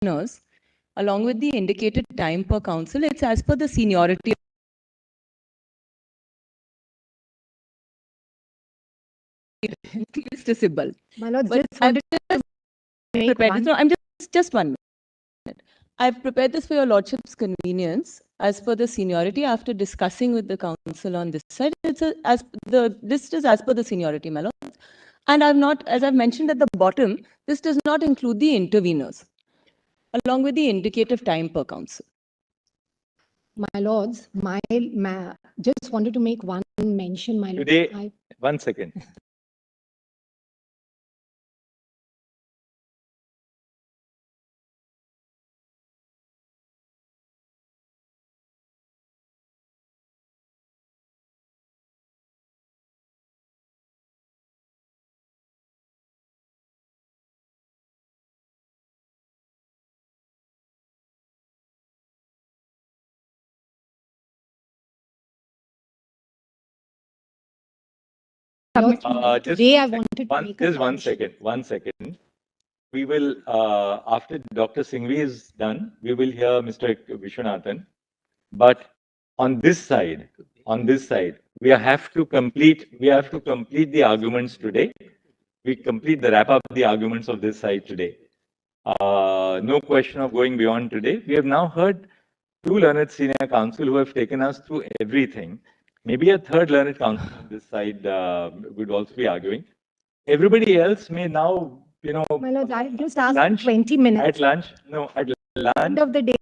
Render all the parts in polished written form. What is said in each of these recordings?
interveners, along with the indicated time per counsel, it's as per the seniority. Justiciable. My lord, But just wanted to make one. No, I'm just 1 minute. I've prepared this for your lordship's convenience as per the seniority. After discussing with the council on this side, the list is as per the seniority, my lords. And I've not, as I've mentioned at the bottom, this does not include the interveners, along with the indicative time per counsel. My lords, just wanted to make one mention, my lord. Today, 1 second. Today I wanted to make just 1 second. 1 second. We will, after Dr. Singhvi is done, we will hear Mr. Vishwanathan. But on this side, we have to complete the arguments today. We complete the wrap up the arguments of this side today. No question of going beyond today. We have now heard 2 learned senior counsel who have taken us through everything. Maybe a 3rd learned counsel on this side would also be arguing. Everybody else may now, My lord, I just asked 20 minutes. At lunch, End of the day,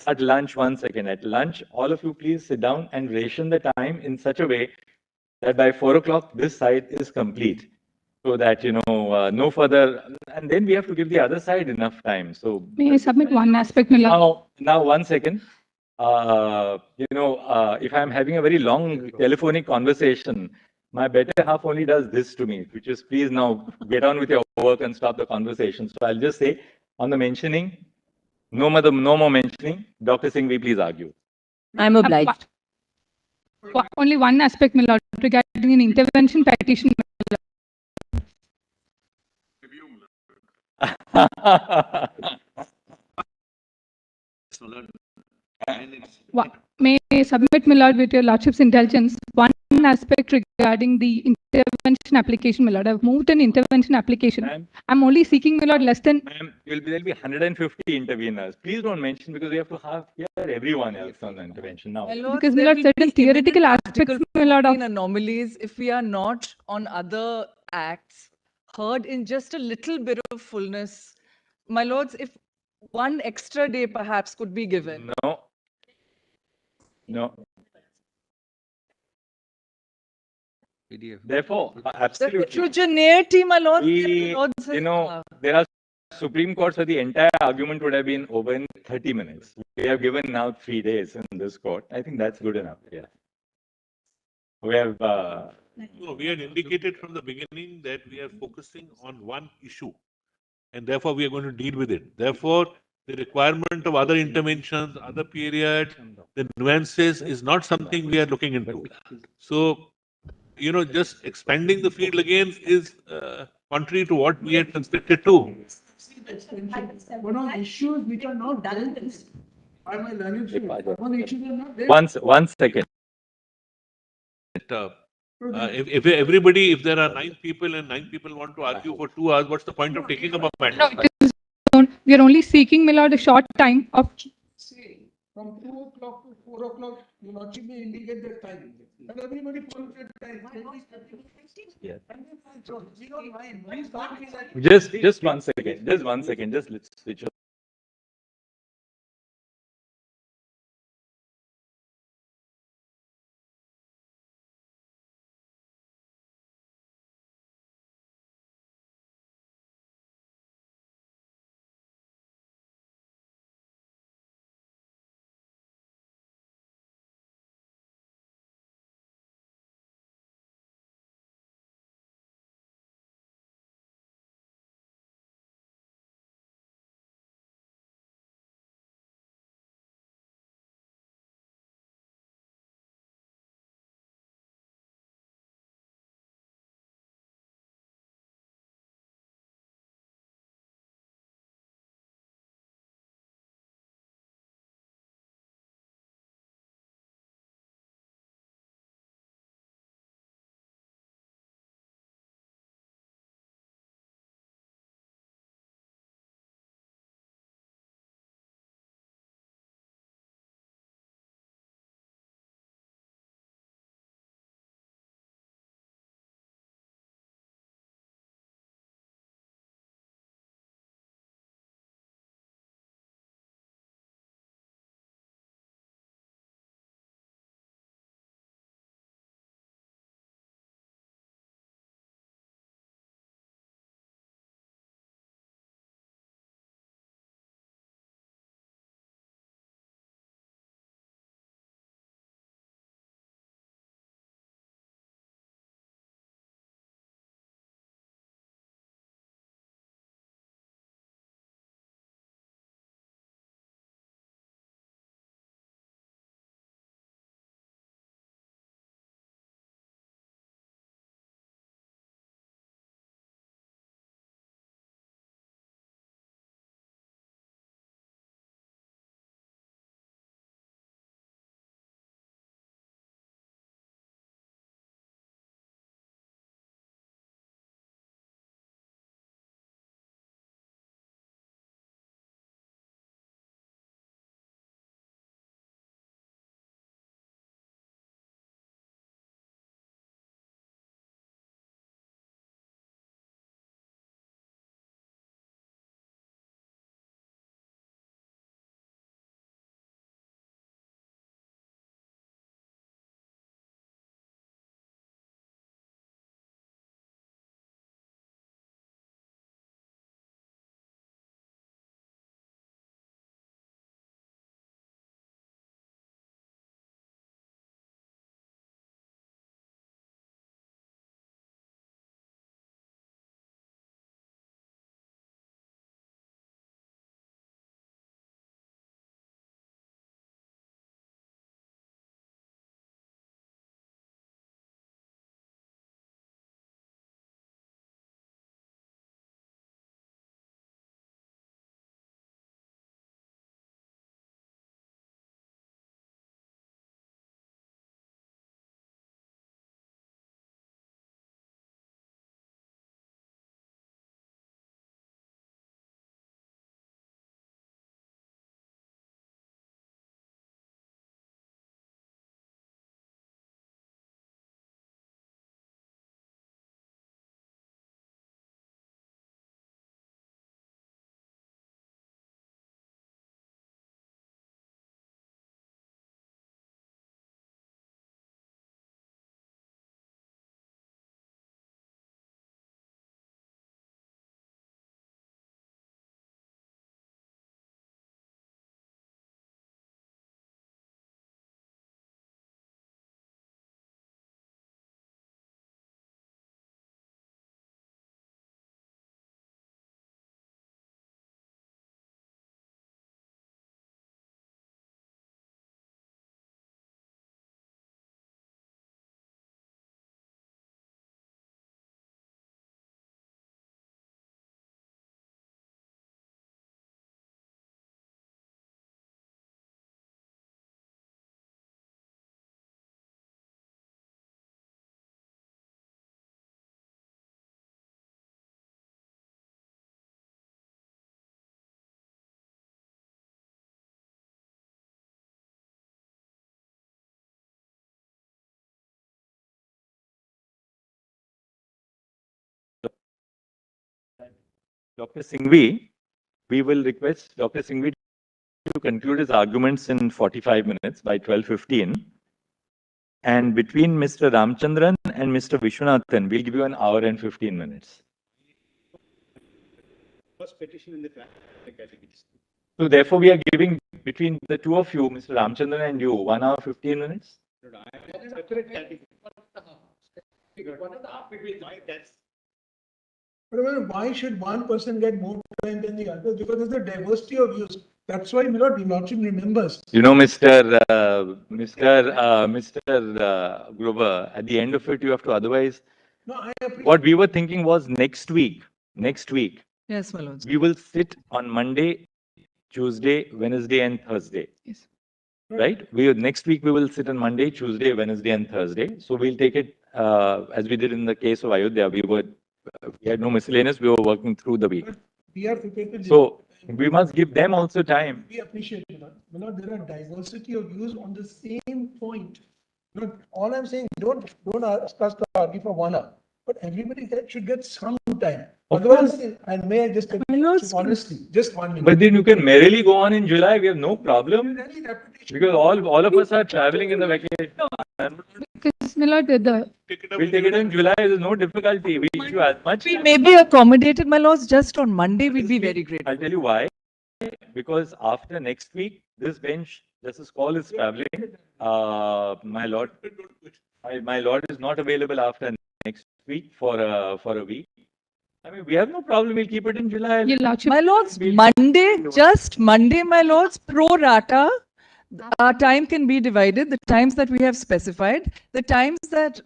at lunch, 1 second. At lunch, all of you please sit down and ration the time in such a way that by 4 o'clock this side is complete. So that, no further, and then we have to give the other side enough time. So may I submit one aspect, my lord? Now 1 second. If I'm having a very long telephonic conversation, my better half only does this to me, which is please now get on with your work and stop the conversation. So I'll just say on the mentioning, no more mentioning. Dr. Singhvi, please argue. I'm obliged. Only one aspect, my lord, regarding an intervention petition. May I submit, my lord, with your lordship's intelligence, one aspect regarding the intervention application, my lord. I've moved an intervention application. I'm only seeking, my lord, less than... Ma'am, there'll be 150 interveners. Please don't mention because we have to hear everyone else on the intervention now. Because, my lord, certain theoretical aspects, my lord, of anomalies if we are not on other acts heard in just a little bit of fullness. My lords, if one extra day perhaps could be given. No. Therefore, absolutely. The heterogeneity, my lord. There are Supreme Courts where the entire argument would have been over in 30 minutes. We have given now 3 days in this court. I think that's good enough. Yeah. We have. No, we had indicated from the beginning that we are focusing on one issue, and therefore we are going to deal with it. Therefore, the requirement of other interventions, other periods, the nuances is not something we are looking into. So, just expanding the field again is contrary to what we had constructed to. One of the issues which are not done by my learned one of the issues are not there. One second. If there are 9 people and 9 people want to argue for 2 hours, what's the point of taking up a matter? No, we are only seeking, my lord, a short time of... See, from 2 o'clock to 4 o'clock, you lordship may indicate the time. And everybody follows that time. Yes. We don't mind. Please don't be like... Just 1 second. Just 1 second. Just let's switch Dr. Singhvi, we will request Dr. Singhvi to conclude his arguments in 45 minutes by 12:15. And between Mr. Ramchandran and Mr. Vishwanathan, we'll give you an hour and 15 minutes. First petition in the category. So therefore, we are giving between the two of you, Mr. Ramchandran and you, 1 hour, 15 minutes. Separate category. But why should one person get more time than the other? Because there's a diversity of views. That's why Lordship remembers. You know, Mr. Grover, at the end of it, you have to otherwise. No, I appreciate. What we were thinking was next week, Yes, my lords. we will sit on Monday, Tuesday, Wednesday, and Thursday. Yes. Right? Next week we will sit on Monday, Tuesday, Wednesday, and Thursday. So we'll take it as we did in the case of Ayodhya. We had no miscellaneous. We were working through the week. We are prepared to. So we must give them also time. We appreciate it. There are diversity of views on the same point. All I'm saying, don't ask us to argue for 1 hour, but everybody should get some time. Of Otherwise, and may I just honestly, just 1 minute. But then you can merrily go on in July. We have no problem because all of us are traveling in the vacation. Because, my lord, We'll take it in July. There's no difficulty. We issue as much. We may be accommodated, my lords, just on Monday, we'll be very grateful. I'll tell you why. Because after next week, this bench, Justice Call is traveling. My lord is not available after next week for a week. I mean, we have no problem. We'll keep it in July. Your Lordship, My lords, Monday, just Monday, my lords, pro rata, our time can be divided, the times that we have specified, the times that,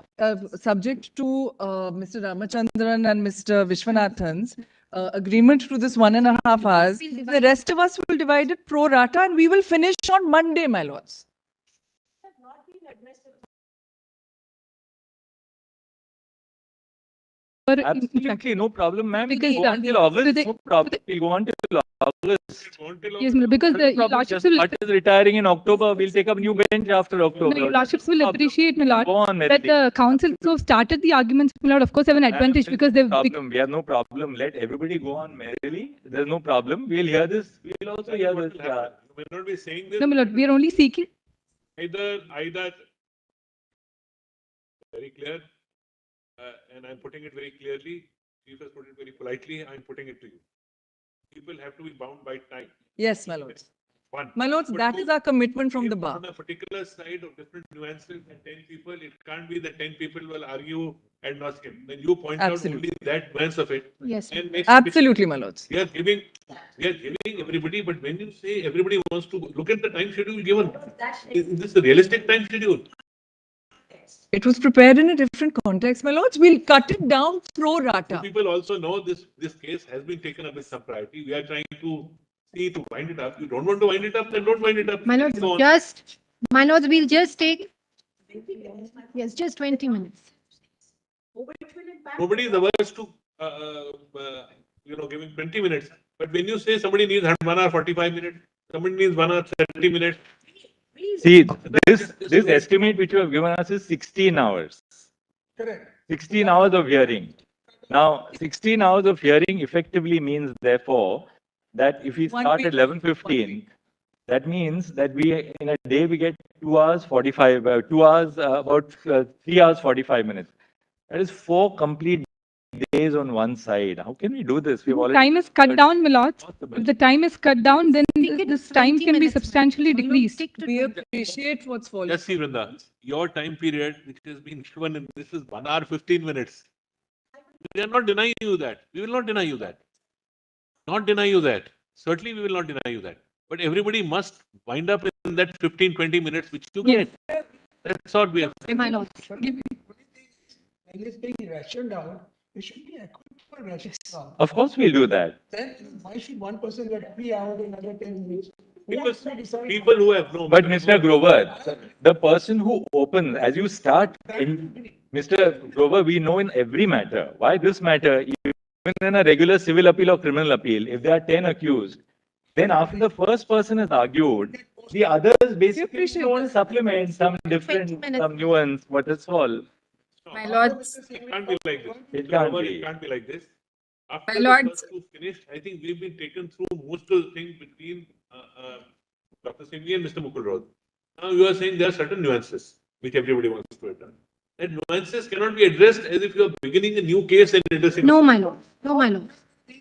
subject to Mr. Ramachandran and Mr. Vishwanathan's agreement to this 1.5 hours, the rest of us will divide it pro rata and we will finish on Monday, my lords. in fact, Absolutely no problem, ma'am. Because Go until August. they- No problem. We'll go on till August. yes, my lord, because the your Lordships will, Part is retiring in October. We'll take up new bench after October. no, your Lordships will appreciate, my lord, Go on, that Merrily. the councils who have started the arguments, my lord, of course, have an advantage because they've. Problem. We have no problem. Let everybody go on merrily. There's no problem. We'll hear this. We'll also hear this. You may not be saying this. No, my lord, we are only seeking. Either very clear, and I'm putting it very clearly. Chief has put it very politely. I'm putting it to you. People have to be bound by time. Yes, my lords. One. My lords, But that two, is our commitment from if the bar. On a particular side of different nuances and 10 people, it can't be that 10 people will argue ad nauseam. Then you point Absolutely. out only that nuance of it. Yes. And makes Absolutely, my lords. We are giving everybody, but when you say everybody wants to look at the time schedule given, is this a realistic time schedule? It was prepared in a different context, my lords. We'll cut it down pro rata. People also know this case has been taken up with some priority. We are trying to wind it up. You don't want to wind it up, then don't wind it up. My lords, Go on. we'll just take, yes, just 20 minutes. Nobody is averse to, giving 20 minutes. But when you say somebody needs 1 hour 45 minutes, somebody needs 1 hour 30 minutes. See, this estimate which you have given us is 16 hours. Correct. 16 hours of hearing. Now, 16 hours of hearing effectively means, therefore, that if we One start week. at 11:15, that means that in a day we get 2 hours 45, 2 hours, about 3 hours 45 minutes. That is 4 complete days on one side. How can we do this? We've already. Time is cut down, my lords. Possible. If the time is cut down, then Take it this time 20 can be minutes. substantially decreased. Stick to We 20. appreciate what's following. Just see, Vrinda, your time period, which has been given, in this is 1 hour 15 minutes. We are not denying you that. We will not deny you that. Not deny you that. Certainly, we will not deny you that. But everybody must wind up in that 15-20 minutes, which you Yes. get. That's what we have. My lords. When it's being rationed out, it should be equipped for rationing out. Of course, we'll do that. Then why should one person get 3 hours and another 10 minutes? Because people who have no. But Mr. Grover, the person who opens, as you start, Mr. Grover, we know in every matter. Why this matter? Even in a regular civil appeal or criminal appeal, if there are 10 accused, then after the first person has argued, the others basically don't supplement some different, 20 minutes. some nuance, what is all. My lords. It can't be like this. It can't Grover, be. It can't be like this. After My the lords. first two finished, I think we've been taken through most of the things between Dr. Singhi and Mr. Mukul Roy. Now you are saying there are certain nuances which everybody wants to address. That nuances cannot be addressed as if you are beginning a new case and addressing. No, my lord. No, my lord.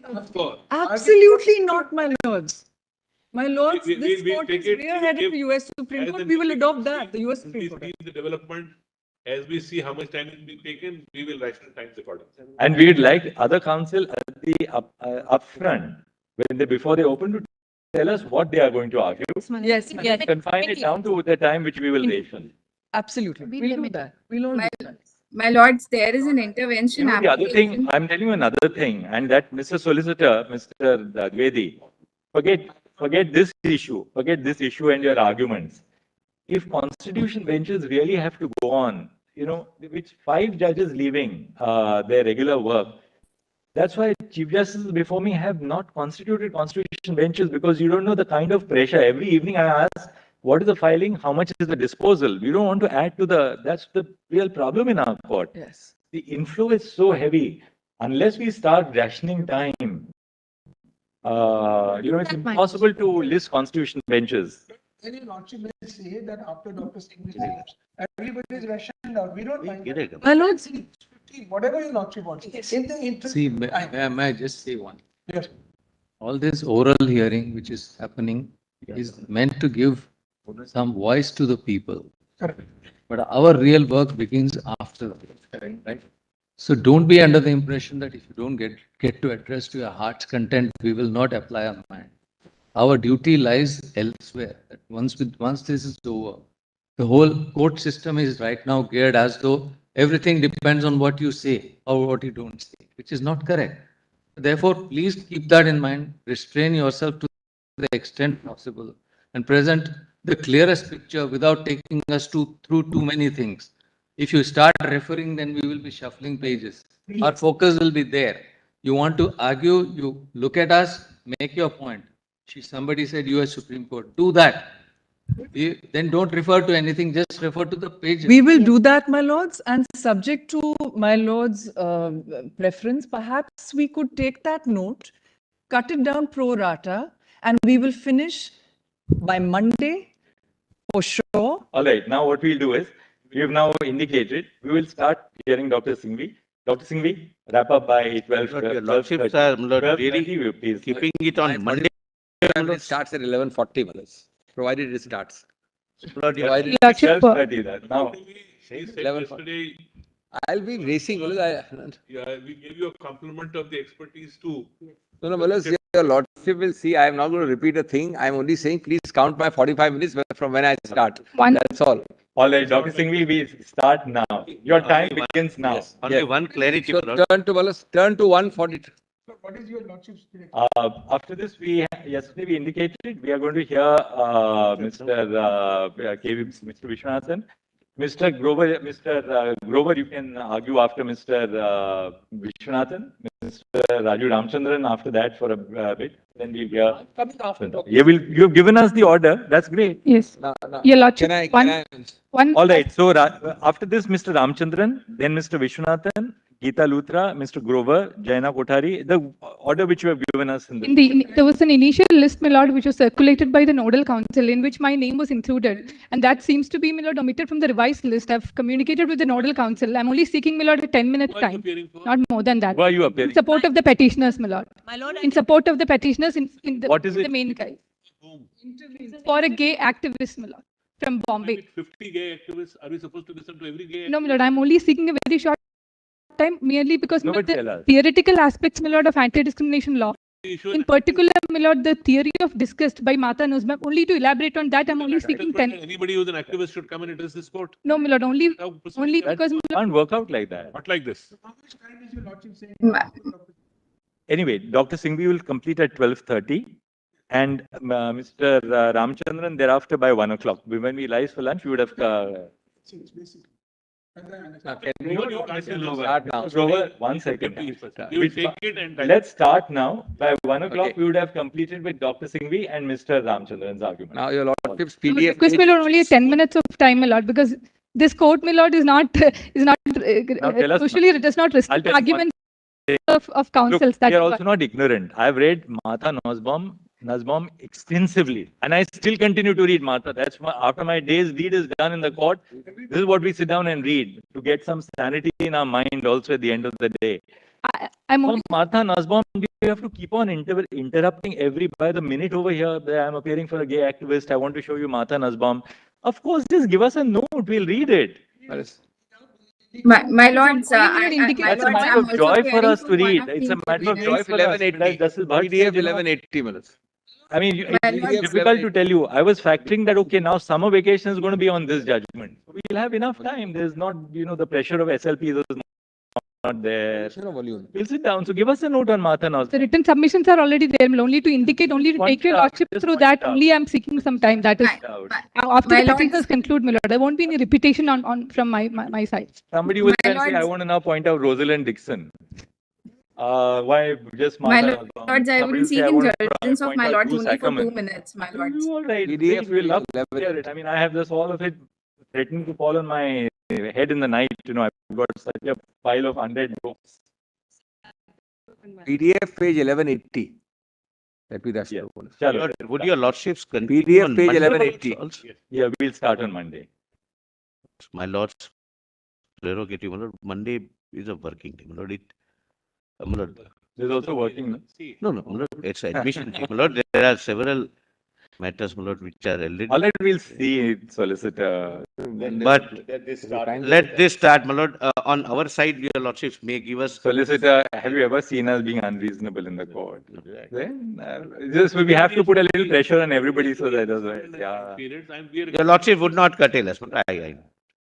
Of course. Absolutely not, my lords. My lords, We- this we'll court take is it, way we will ahead of give the US Supreme as Court. and We will when adopt that, the US as Supreme we Court. see the development, as we see how much time is being taken, we will ration times accordingly. And we'd like other counsel at the upfront, when they, before they open, to tell us what they are going to argue. Yes, Yes. Confine it down to the time which we will ration. absolutely. Be We'll do limited. that. We'll all do that. My lords, there is an intervention You know, the other thing, application. I'm telling you another thing, and that Mr. Solicitor, Mr. Dwivedi, forget this issue and your arguments. If constitution benches really have to go on, you know, with 5 judges leaving their regular work, that's why Chief Justices before me have not constituted constitution benches, because you don't know the kind of pressure. Every evening I ask, what is the filing? How much is the disposal? We don't want to add to that's the real problem in our court. Yes. The inflow is so heavy. Unless we start rationing time, it's impossible to list constitution benches. Then your lordship will say that after Dr. Singh leaves, everybody is rationed out. We don't mind. that. My lords, 15, whatever your lordship wants. In the interest See, of time. may I just say one? Yes. All this oral hearing which is happening is meant to give some voice to the people. Correct. But our real work begins after, right? So don't be under the impression that if you don't get to address to your heart's content, we will not apply our mind. Our duty lies elsewhere. That once this is over, the whole court system is right now geared as though everything depends on what you say or what you don't say, which is not correct. Therefore, please keep that in mind. Restrain yourself to the extent possible and present the clearest picture without taking us through too many things. If you start referring, then we will be shuffling pages. Our focus will be there. You want to argue, you look at us, make your point. Somebody said US Supreme Court. Do that. Then don't refer to anything, just refer to the pages. we will do that, my lords, and subject to my lord's preference, perhaps we could take that note, cut it down pro rata, and we will finish by Monday for sure. All right, now what we'll do is, we have now indicated, we will start hearing Dr. Singhvi. Dr. Singhvi, wrap up by 12. Your lordships are really please. keeping it on Monday. It starts at 11:40, Malas, provided it starts. Provided Lordship, 12:30 that. Now, He said 11. yesterday, I'll be racing, Malas. yeah, we gave you a compliment of the expertise too. No, Malas, your lordship will see. I am not going to repeat a thing. I'm only saying, please count my 45 minutes from when I start. That's all. all right, Dr. Singhvi, we start now. Your time begins now. Yes, only one clarity. So Lord. turn to 142. So what is your lordship's direction? After this, yesterday we indicated we are going to hear Mr. Vishwanathan. Mr. Grover, you can argue after Mr. Vishwanathan. Mr. Raju Ramchandran after that for a bit. Then we hear. Coming after. You've given us the order. That's great. Yes. No. Your Lordship, Can I? one. All right. So after this, Mr. Ramchandran, then Mr. Vishwanathan, Geeta Luthra, Mr. Grover, Jaina Kothari, the order which you have given us in the. There was an initial list, my lord, which was circulated by the nodal council in which my name was included. And that seems to be, my lord, omitted from the revised list. I've communicated with the nodal council. I'm only seeking, my lord, a 10-minute Who are you time, appearing for? not more than that. Why are you appearing? In support of the petitioners, my lord. My lord, In support of the petitioners in the, What is the it? main guy. Whom? For a gay activist, my lord, from Bombay. With 50 gay activists, are we supposed to listen to every gay No, my lord, I'm only seeking a very short time merely because No, my lord, but tell the us. theoretical aspects, my lord, of anti-discrimination law. issue? In particular, my lord, the theory of disgust by Mata Nuzma, only to elaborate on that, I'm only seeking 10. Anybody who's an activist should come and address this court. No, my lord, only Now, proceed. only That- because my lord, Can't work out like that. Not like this. How much time is your lordship saying? Anyway, Dr. Singhvi will complete at 12:30 and Mr. Ramchandran thereafter by 1 o'clock. When we rise for lunch, we would have. It's basically. Start now. Grover, 1 second. We will take it and. Let's start now. By 1 o'clock, Okay. we would have completed with Dr. Singhvi and Mr. Ramchandran's argument. Now your lordship's I would PDF. request my lord only 10 minutes of time, my lord, because this court, my lord, is not Now tell us usually it does not I'll restrict tell you arguments of counsels. Look, That's we are why. also not ignorant. I've read Martha Nussbaum extensively, and I still continue to read Martha. After my day's deed is done in the court, this is what we sit down and read to get some sanity in our mind also at the end of the day. I'm For only Martha Nussbaum, you have to keep on interrupting by the minute over here that I'm appearing for a gay activist. I want to show you Martha Nussbaum. Of course, just give us a note. We'll read it. My lords, my That's a lords, matter I'm of also joy for hearing us to from one read. of It's the a matter of joy interveners. for us. Like Justice Bhatt PDF said, you know, 1180, Manas. I mean, My it's lords, difficult to tell you. I was factoring that, okay, now summer vacation is going to be on this judgment. We'll have enough time. There's not, the pressure of SLP is not there. We'll sit down. So give us a note on Martha Nussbaum. the written submissions are already there. Only to indicate, only to Point take your out, lordship just through point that. out. Only I'm seeking some time. That is after my the petitions lords, conclude, my lord. There won't be any repetition on from my side. Somebody will My then say, I lords- want to now point out Rosalind Dixon. Why just my Martha Nussbaum? lords, I Somebody will will say, seek I want to indulgence of point my out lords Bruce only for Ackerman. 2 minutes, my lords. All right, PDF we'll love to 11. hear it. I mean, I have this all of it threatening to fall on my head in the night. I've got such a pile of unread books. PDF page 1180. Let me rush Yeah. through. Chalo. Would your lordships continue PDF on page Monday 1180. also? Yeah, we'll start on Monday. My lord's prerogative, my lord, Monday is a working day. My lord, my lord, There's also working. no, my lord, it's admission day. My lord, there are several matters, my lord, which are already. All right, we'll see, solicitor. But let this start, my lord. On our side, your lordships may give us. Solicitor, have you ever seen us being unreasonable in the court? Then, just we have to put a little pressure on everybody so that Your lordship would not curtail us. But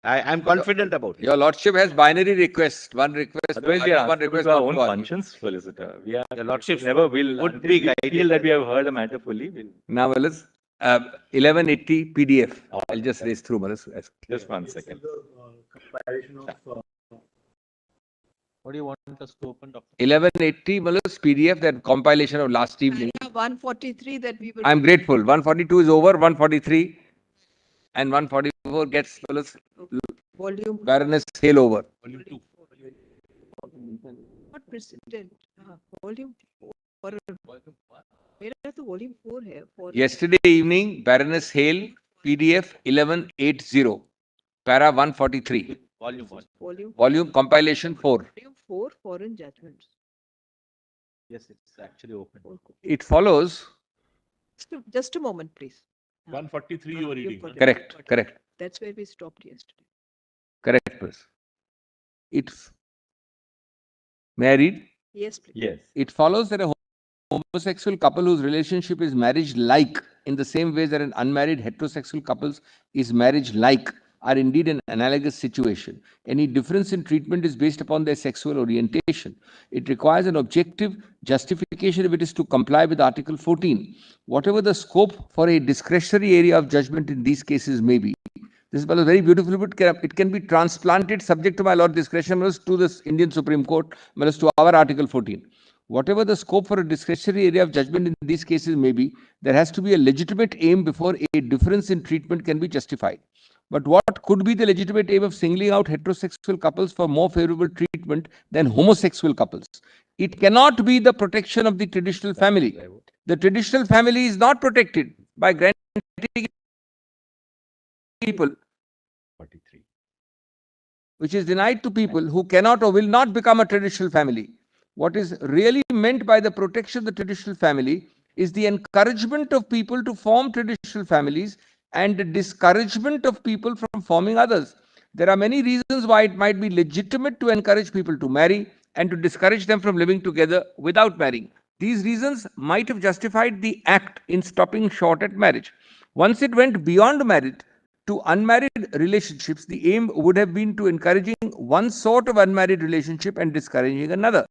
I'm confident about it. Your lordship has binary request. One request. Otherwise, we are one answerable request. to our not own to argue. conscience, solicitor. We are Your lordships never will would until be we guided. feel that we have heard the matter fully. We'll, Now, Malas, 1180 PDF. I'll just race through, Malas. just 1 second. What do you want us to open, Doctor? 1180, Malas, PDF, that compilation of last evening. 143 that we will. I'm grateful. 142 is over, 143 and 144 gets Malas, Volume. Baroness Hale over. Volume 2. Not President. Volume 4. Where is the volume 4 here? Yesterday evening, Baroness Hale, PDF 1180, para 143. Volume compilation 4. Volume 4, foreign judgments. Yes, it's actually open. It follows. Just a moment, please. 143 you were reading. Huh? Correct. That's where we stopped yesterday. Correct, please. May I read? Yes, please. Yes. It follows that a homosexual couple whose relationship is marriage-like in the same way that an unmarried heterosexual couple is marriage-like are indeed an analogous situation. Any difference in treatment is based upon their sexual orientation. It requires an objective justification if it is to comply with Article 14. Whatever the scope for a discretionary area of judgment in these cases may be. This is very beautifully put. It can be transplanted subject to my Lord discretion to this Indian Supreme Court, to our Article 14. Whatever the scope for a discretionary area of judgment in these cases may be, there has to be a legitimate aim before a difference in treatment can be justified. But what could be the legitimate aim of singling out heterosexual couples for more favorable treatment than homosexual couples? It cannot be the protection of the traditional family. The traditional family is not protected by granting people, which is denied to people who cannot or will not become a traditional family. What is really meant by the protection of the traditional family is the encouragement of people to form traditional families and the discouragement of people from forming others. There are many reasons why it might be legitimate to encourage people to marry and to discourage them from living together without marrying. These reasons might have justified the act in stopping short at marriage. Once it went beyond marriage to unmarried relationships, the aim would have been to encouraging one sort of unmarried relationship and discouraging another.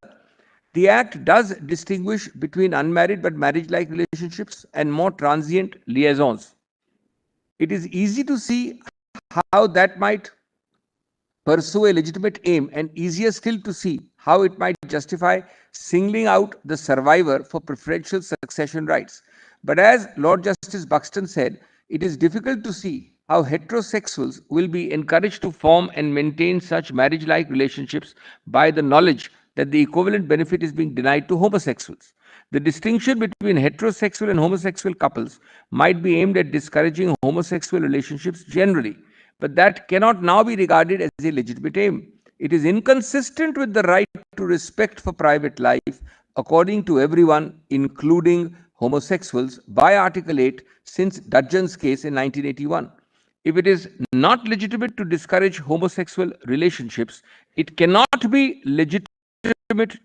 The Act does distinguish between unmarried but marriage-like relationships and more transient liaisons. It is easy to see how that might pursue a legitimate aim, and easier still to see how it might justify singling out the survivor for preferential succession rights. But as Lord Justice Buxton said, it is difficult to see how heterosexuals will be encouraged to form and maintain such marriage-like relationships by the knowledge that the equivalent benefit is being denied to homosexuals. The distinction between heterosexual and homosexual couples might be aimed at discouraging homosexual relationships generally, but that cannot now be regarded as a legitimate aim. It is inconsistent with the right to respect for private life according to everyone, including homosexuals, by Article 8 since Dudgeon's case in 1981. If it is not legitimate to discourage homosexual relationships, it cannot be legitimate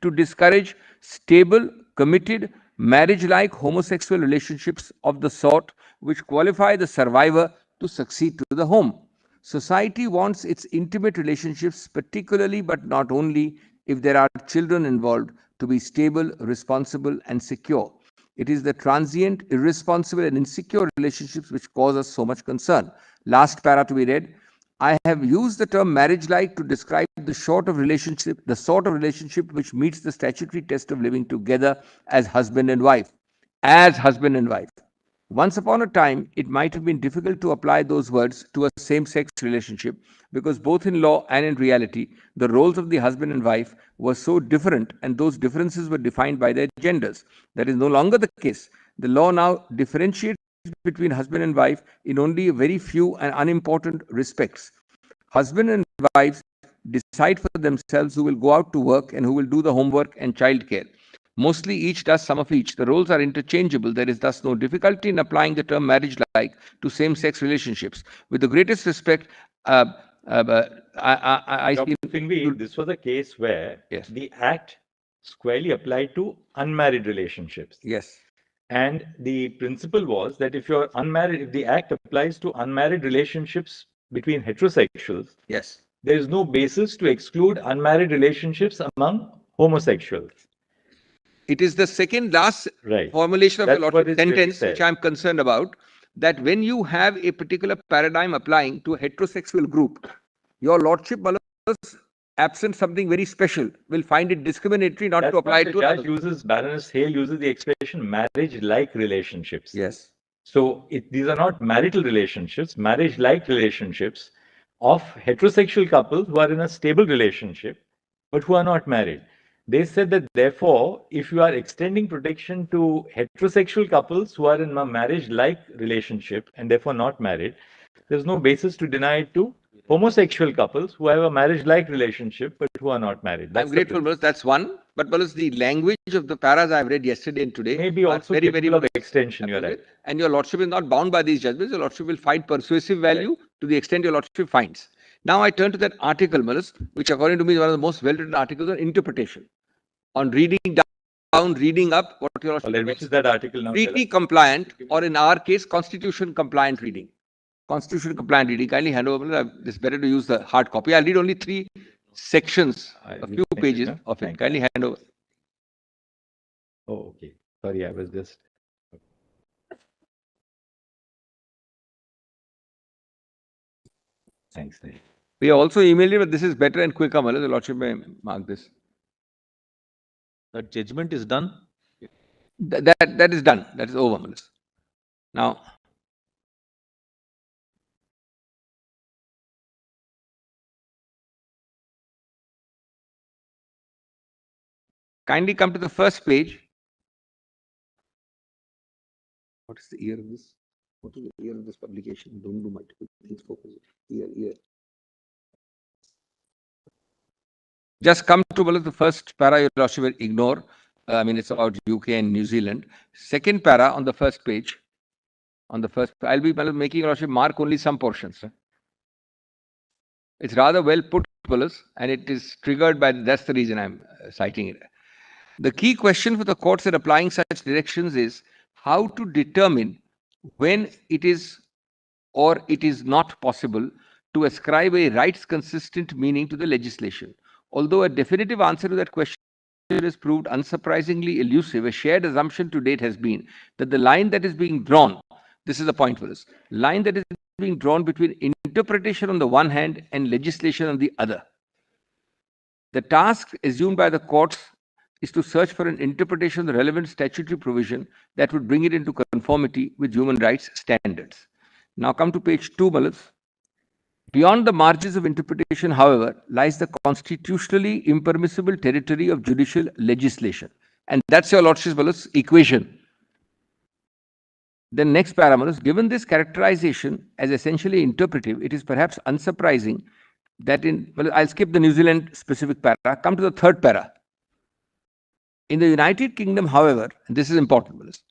to discourage stable, committed, marriage-like homosexual relationships of the sort which qualify the survivor to succeed to the home. Society wants its intimate relationships, particularly but not only if there are children involved, to be stable, responsible, and secure. It is the transient, irresponsible, and insecure relationships which cause us so much concern. Last para to be read. I have used the term marriage-like to describe the sort of relationship which meets the statutory test of living together as husband and wife. As husband and wife. Once upon a time, it might have been difficult to apply those words to a same-sex relationship because both in law and in reality, the roles of the husband and wife were so different and those differences were defined by their genders. That is no longer the case. The law now differentiates between husband and wife in only a very few and unimportant respects. Husband and wives decide for themselves who will go out to work and who will do the homework and childcare. Mostly each does some of each. The roles are interchangeable. There is thus no difficulty in applying the term marriage-like to same-sex relationships. With the greatest respect, Dr. Singhvi, this was a case where the Act squarely applied to unmarried relationships. Yes. And the principle was that if you're unmarried, if the Act applies to unmarried relationships between heterosexuals, yes, there is no basis to exclude unmarried relationships among homosexuals. It is the second last formulation of the Lordship sentence which I am concerned about, that when you have a particular paradigm applying to a heterosexual group, your Lordship, absent something very special, will find it discriminatory not to apply it to others. Baroness Hale uses the expression marriage-like relationships. Yes. So these are not marital relationships, marriage-like relationships of heterosexual couples who are in a stable relationship, but who are not married. They said that therefore, if you are extending protection to heterosexual couples who are in a marriage-like relationship and therefore not married, there's no basis to deny it to homosexual couples who have a marriage-like relationship but who are not married. I'm grateful, Mulus. That's one. But Mulus, the language of the paras I've read yesterday and today maybe also very, very of extension. You're right. And your Lordship is not bound by these judgments. Your Lordship will find persuasive value to the extent your Lordship finds. Now I turn to that article, Mulus, which according to me is one of the most well-written articles on interpretation. On reading down, reading up, what your Lordship which is that article now? treaty compliant, or in our case, constitution compliant reading. Constitution compliant reading. Kindly hand over. It's better to use the hard copy. I'll read only 3 sections, a few pages of it. Kindly hand over. Oh, okay. Sorry, I was just. Thanks. We also emailed you, but this is better and quicker. The Lordship may mark this. That judgment is done? That is done. That is over. Now, kindly come to the first page. What is the year of this? What is the year of this publication? Don't do multiple things. Focus. Year. Just come to the first para, your Lordship will ignore. I mean, it's about UK and New Zealand. Second para on the first page. On the first, I'll be making your Lordship mark only some portions. It's rather well put, and it is triggered by, that's the reason I'm citing it. The key question for the courts in applying such directions is how to determine when it is or it is not possible to ascribe a rights-consistent meaning to the legislation. Although a definitive answer to that question has proved unsurprisingly elusive, a shared assumption to date has been that the line that is being drawn, this is the point for us, line that is being drawn between interpretation on the one hand and legislation on the other. The task assumed by the courts is to search for an interpretation of the relevant statutory provision that would bring it into conformity with human rights standards. Now come to page 2, Malas. Beyond the margins of interpretation, however, lies the constitutionally impermissible territory of judicial legislation. And that's your Lordship's equation. The next parameter, given this characterization as essentially interpretive, it is perhaps unsurprising that I'll skip the New Zealand specific para, come to the third para. In the United Kingdom, however, and this is important,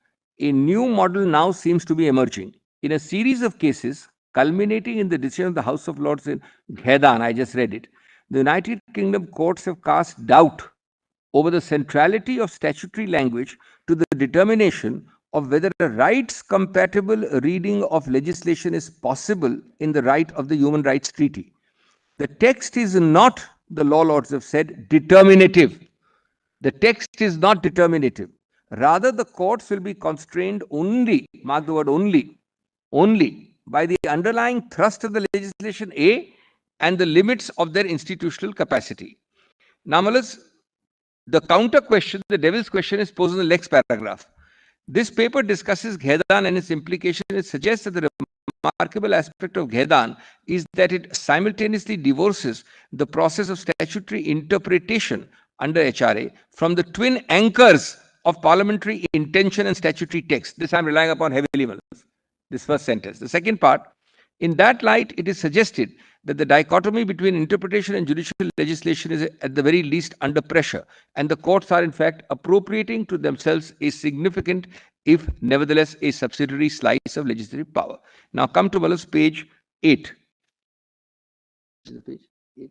a new model now seems to be emerging. In a series of cases, culminating in the decision of the House of Lords in Ghedan, I just read it, the United Kingdom courts have cast doubt over the centrality of statutory language to the determination of whether a rights-compatible reading of legislation is possible in the right of the Human Rights Treaty. The text is not, the law lords have said, determinative. The text is not determinative. Rather, the courts will be constrained only, mark the word only, by the underlying thrust of the legislation A and the limits of their institutional capacity. Now, the counter question, the devil's question, is posed in the next paragraph. This paper discusses Ghedan and its implication. It suggests that the remarkable aspect of Ghedan is that it simultaneously divorces the process of statutory interpretation under HRA from the twin anchors of parliamentary intention and statutory text. This I'm relying upon heavily, this first sentence. The second part, in that light, it is suggested that the dichotomy between interpretation and judicial legislation is at the very least under pressure, and the courts are in fact appropriating to themselves a significant, if nevertheless a subsidiary slice of legislative power. Now come to page 8. This is page 8.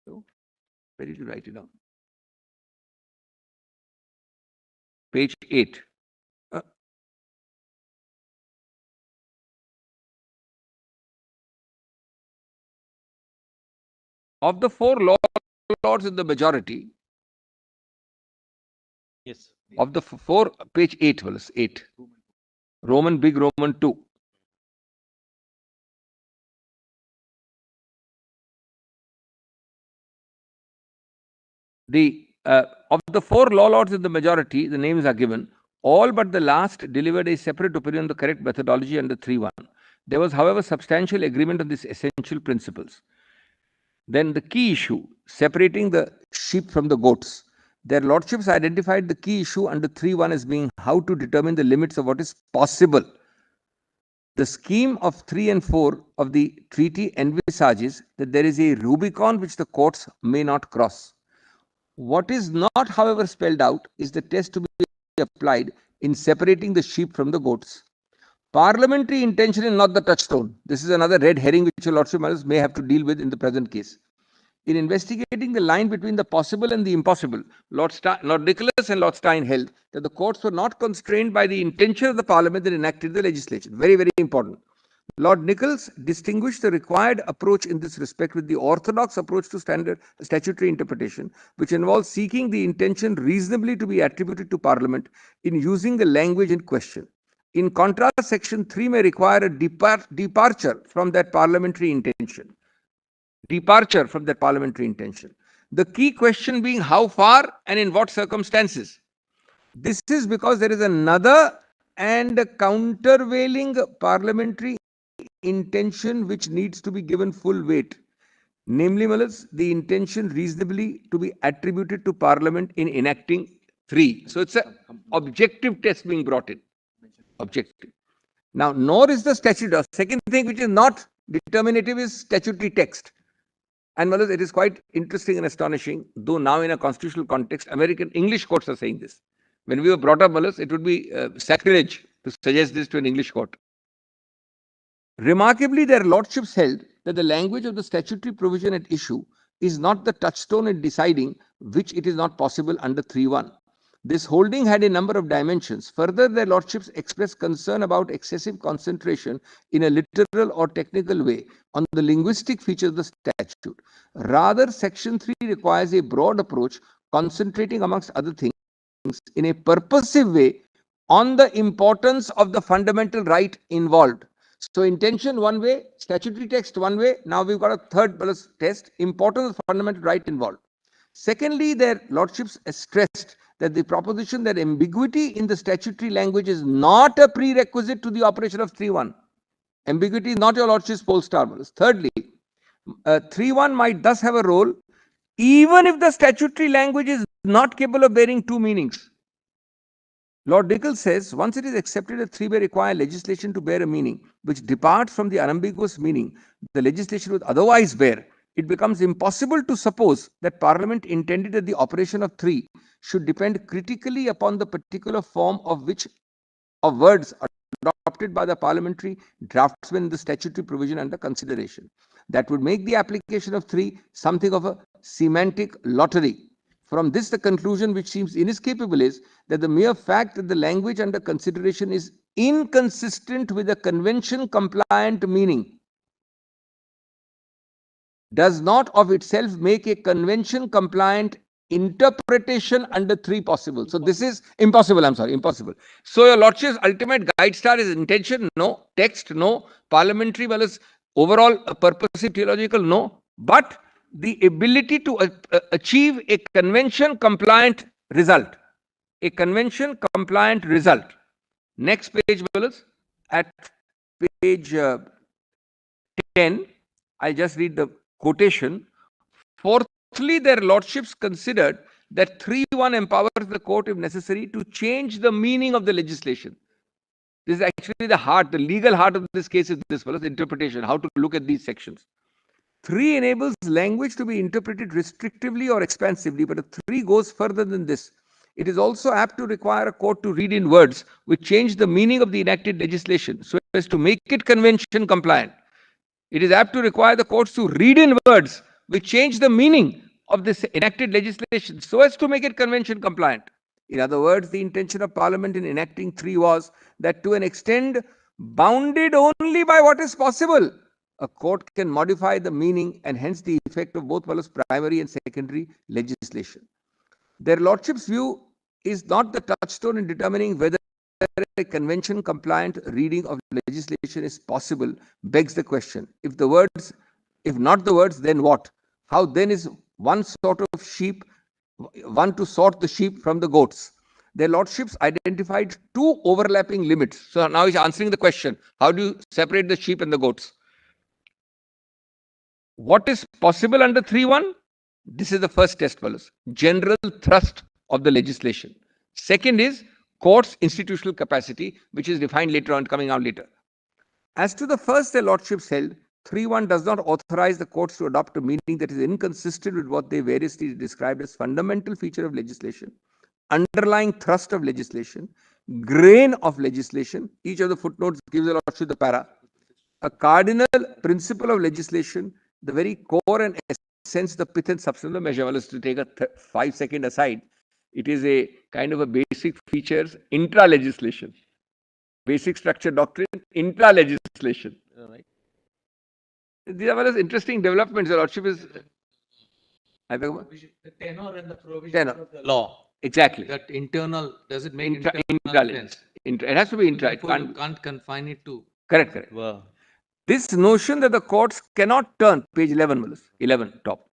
So, where did you write it down? Page 8. Of the four law lords in the majority, Yes. of the four, page 8, 8. Roman, big Roman 2. Of the four law lords in the majority, the names are given. All but the last delivered a separate opinion on the correct methodology under 3.1. There was, however, substantial agreement on these essential principles. Then the key issue, separating the sheep from the goats. Their lordships identified the key issue under 3.1 as being how to determine the limits of what is possible. The scheme of 3 and 4 of the treaty envisages that there is a Rubicon which the courts may not cross. What is not, however, spelled out is the test to be applied in separating the sheep from the goats. Parliamentary intention is not the touchstone. This is another red herring which your lordship may have to deal with in the present case. In investigating the line between the possible and the impossible, Lord Nicholas and Lord Stein held that the courts were not constrained by the intention of the Parliament that enacted the legislation. Very, very important. Lord Nichols distinguished the required approach in this respect with the orthodox approach to standard statutory interpretation, which involves seeking the intention reasonably to be attributed to Parliament in using the language in question. In contrast, Section 3 may require a departure from that parliamentary intention. The key question being how far and in what circumstances. This is because there is another and countervailing parliamentary intention which needs to be given full weight. Namely, the intention reasonably to be attributed to Parliament in enacting 3. So it's an objective test being brought in. Objective. Now, nor is the statute. Second thing which is not determinative is statutory text. And it is quite interesting and astonishing, though now in a constitutional context, American English courts are saying this. When we were brought up, it would be sacrilege to suggest this to an English court. Remarkably, their lordships held that the language of the statutory provision at issue is not the touchstone in deciding which it is not possible under 3.1. This holding had a number of dimensions. Further, their lordships expressed concern about excessive concentration in a literal or technical way on the linguistic features of the statute. Rather, Section 3 requires a broad approach, concentrating amongst other things in a purposive way on the importance of the fundamental right involved. So intention one way, statutory text one way. Now we've got a third test, importance of fundamental right involved. Secondly, their lordships stressed that the proposition that ambiguity in the statutory language is not a prerequisite to the operation of 3.1. Ambiguity is not your lordship's poll star. Thirdly, 3.1 might thus have a role even if the statutory language is not capable of bearing two meanings. Lord Nichols says, once it is accepted that 3 may require legislation to bear a meaning which departs from the unambiguous meaning the legislation would otherwise bear, it becomes impossible to suppose that Parliament intended that the operation of 3 should depend critically upon the particular form of words adopted by the parliamentary draftsman in the statutory provision under consideration. That would make the application of 3 something of a semantic lottery. From this, the conclusion which seems inescapable is that the mere fact that the language under consideration is inconsistent with a convention-compliant meaning does not of itself make a convention-compliant interpretation under 3 possible. So this is impossible, I'm sorry, impossible. So your lordship's ultimate guide star is intention, no. Text, no. Parliamentary, well as overall purposive theological, no. But the ability to achieve a convention-compliant result. A convention-compliant result. Next page, Willis, at page 10, I'll just read the quotation. Fourthly, their lordships considered that 3.1 empowers the court, if necessary, to change the meaning of the legislation. This is actually the heart, the legal heart of this case is this, well, interpretation, how to look at these sections. 3 enables language to be interpreted restrictively or expansively, but 3 goes further than this. It is also apt to require a court to read in words which change the meaning of the enacted legislation so as to make it convention compliant. It is apt to require the courts to read in words which change the meaning of this enacted legislation so as to make it convention compliant. In other words, the intention of Parliament in enacting 3 was that to an extent bounded only by what is possible, a court can modify the meaning and hence the effect of both primary and secondary legislation. Their lordship's view is not the touchstone in determining whether a convention compliant reading of legislation is possible begs the question, if not the words, then what? How then is one to sort the sheep from the goats? Their lordships identified 2 overlapping limits. So now he's answering the question, how do you separate the sheep and the goats? What is possible under 3.1? This is the first test, fellows. General thrust of the legislation. Second is court's institutional capacity, which is defined later on, coming out later. As to the first, their lordships held, 3.1 does not authorize the courts to adopt a meaning that is inconsistent with what they variously described as fundamental feature of legislation, underlying thrust of legislation, grain of legislation. Each of the footnotes gives the lordship the para. A cardinal principle of legislation, the very core and essence, the pith and substance of the measure. Well, to take a 5-second aside, it is a kind of a basic features intra-legislation. Basic structure doctrine, intra-legislation. Right. These are well as interesting developments. The lordship is... The tenor and the provision of the law. Exactly. That internal, does it make intra-lens? It has to be intra. It can't confine it to... Correct. Wow. This notion that the courts cannot turn, page 11, top.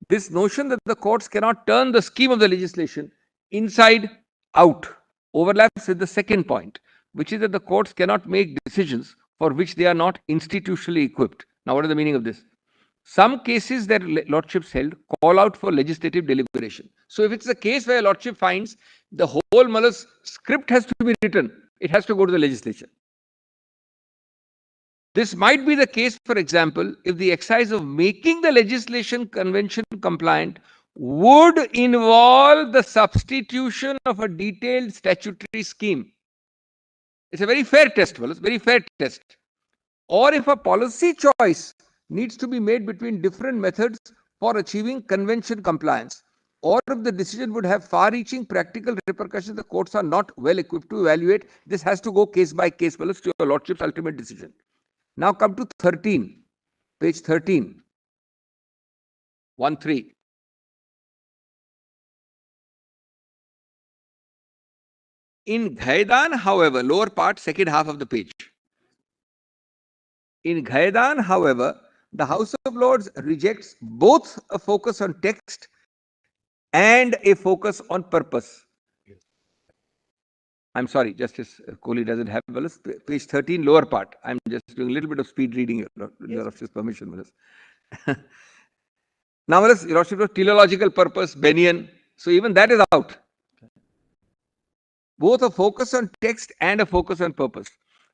This notion that the courts cannot turn the scheme of the legislation inside out overlaps with the second point, which is that the courts cannot make decisions for which they are not institutionally equipped. Now, what is the meaning of this? Some cases that lordships held call out for legislative deliberation. So, if it's a case where a lordship finds the whole script has to be written, it has to go to the legislature. This might be the case, for example, if the exercise of making the legislation convention compliant would involve the substitution of a detailed statutory scheme. It's a very fair test, fellows, very fair test. Or if a policy choice needs to be made between different methods for achieving convention compliance, or if the decision would have far-reaching practical repercussions, the courts are not well equipped to evaluate. This has to go case by case, fellows, to your lordship's ultimate decision. Now come to 13, page 13, 1.3. In Ghaidan, however, lower part, second half of the page. In Ghaidan, however, the House of Lords rejects both a focus on text and a focus on purpose. I'm sorry, Justice Kohli doesn't have Wallace. Page 13, lower part. I'm just doing a little bit of speed reading, Your Lordship's permission, Wallace. Now, Wallace, Your Lordship, teleological purpose, Bennion. So even that is out. Both a focus on text and a focus on purpose.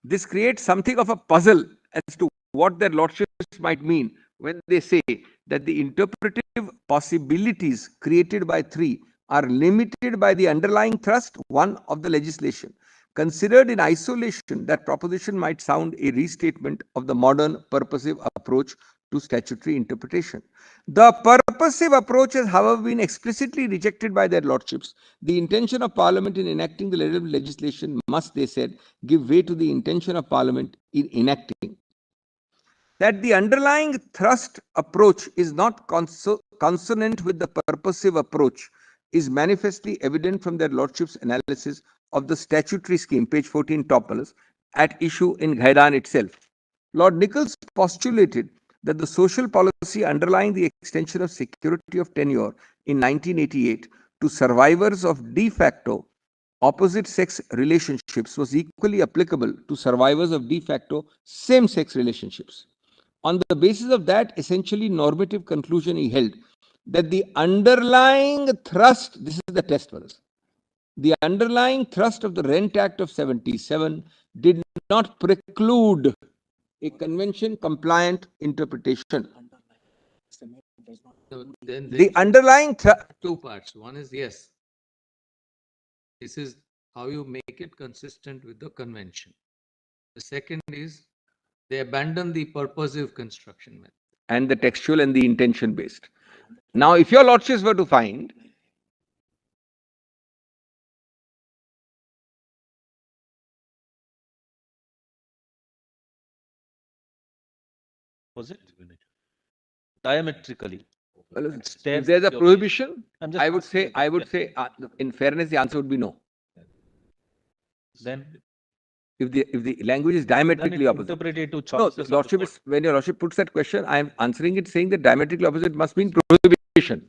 This creates something of a puzzle as to what their lordships might mean when they say that the interpretive possibilities created by 3 are limited by the underlying thrust, 1, of the legislation. Considered in isolation, that proposition might sound a restatement of the modern purposive approach to statutory interpretation. The purposive approach has, however, been explicitly rejected by their lordships. The intention of Parliament in enacting the relevant legislation must, they said, give way to the intention of Parliament in enacting. That the underlying thrust approach is not consonant with the purposive approach is manifestly evident from their lordships' analysis of the statutory scheme, page 14, top colors, at issue in Ghaidan itself. Lord Nichols postulated that the social policy underlying the extension of security of tenure in 1988 to survivors of de facto opposite-sex relationships was equally applicable to survivors of de facto same-sex relationships. On the basis of that essentially normative conclusion, he held that the underlying thrust, this is the test for us, the underlying thrust of the Rent Act of 77 did not preclude a convention-compliant interpretation. So then The underlying two parts. One is yes. This is how you make it consistent with the convention. The second is they abandon the purposive construction method. And the textual and the intention based. Now, if your lordships were to find Was it? Diametrically. well, if there's a prohibition, I would say, in fairness, the answer would be no. Then If the language is diametrically opposite. interpreted to No, choices. lordship is, when your lordship puts that question, I am answering it saying that diametrically opposite must mean prohibition.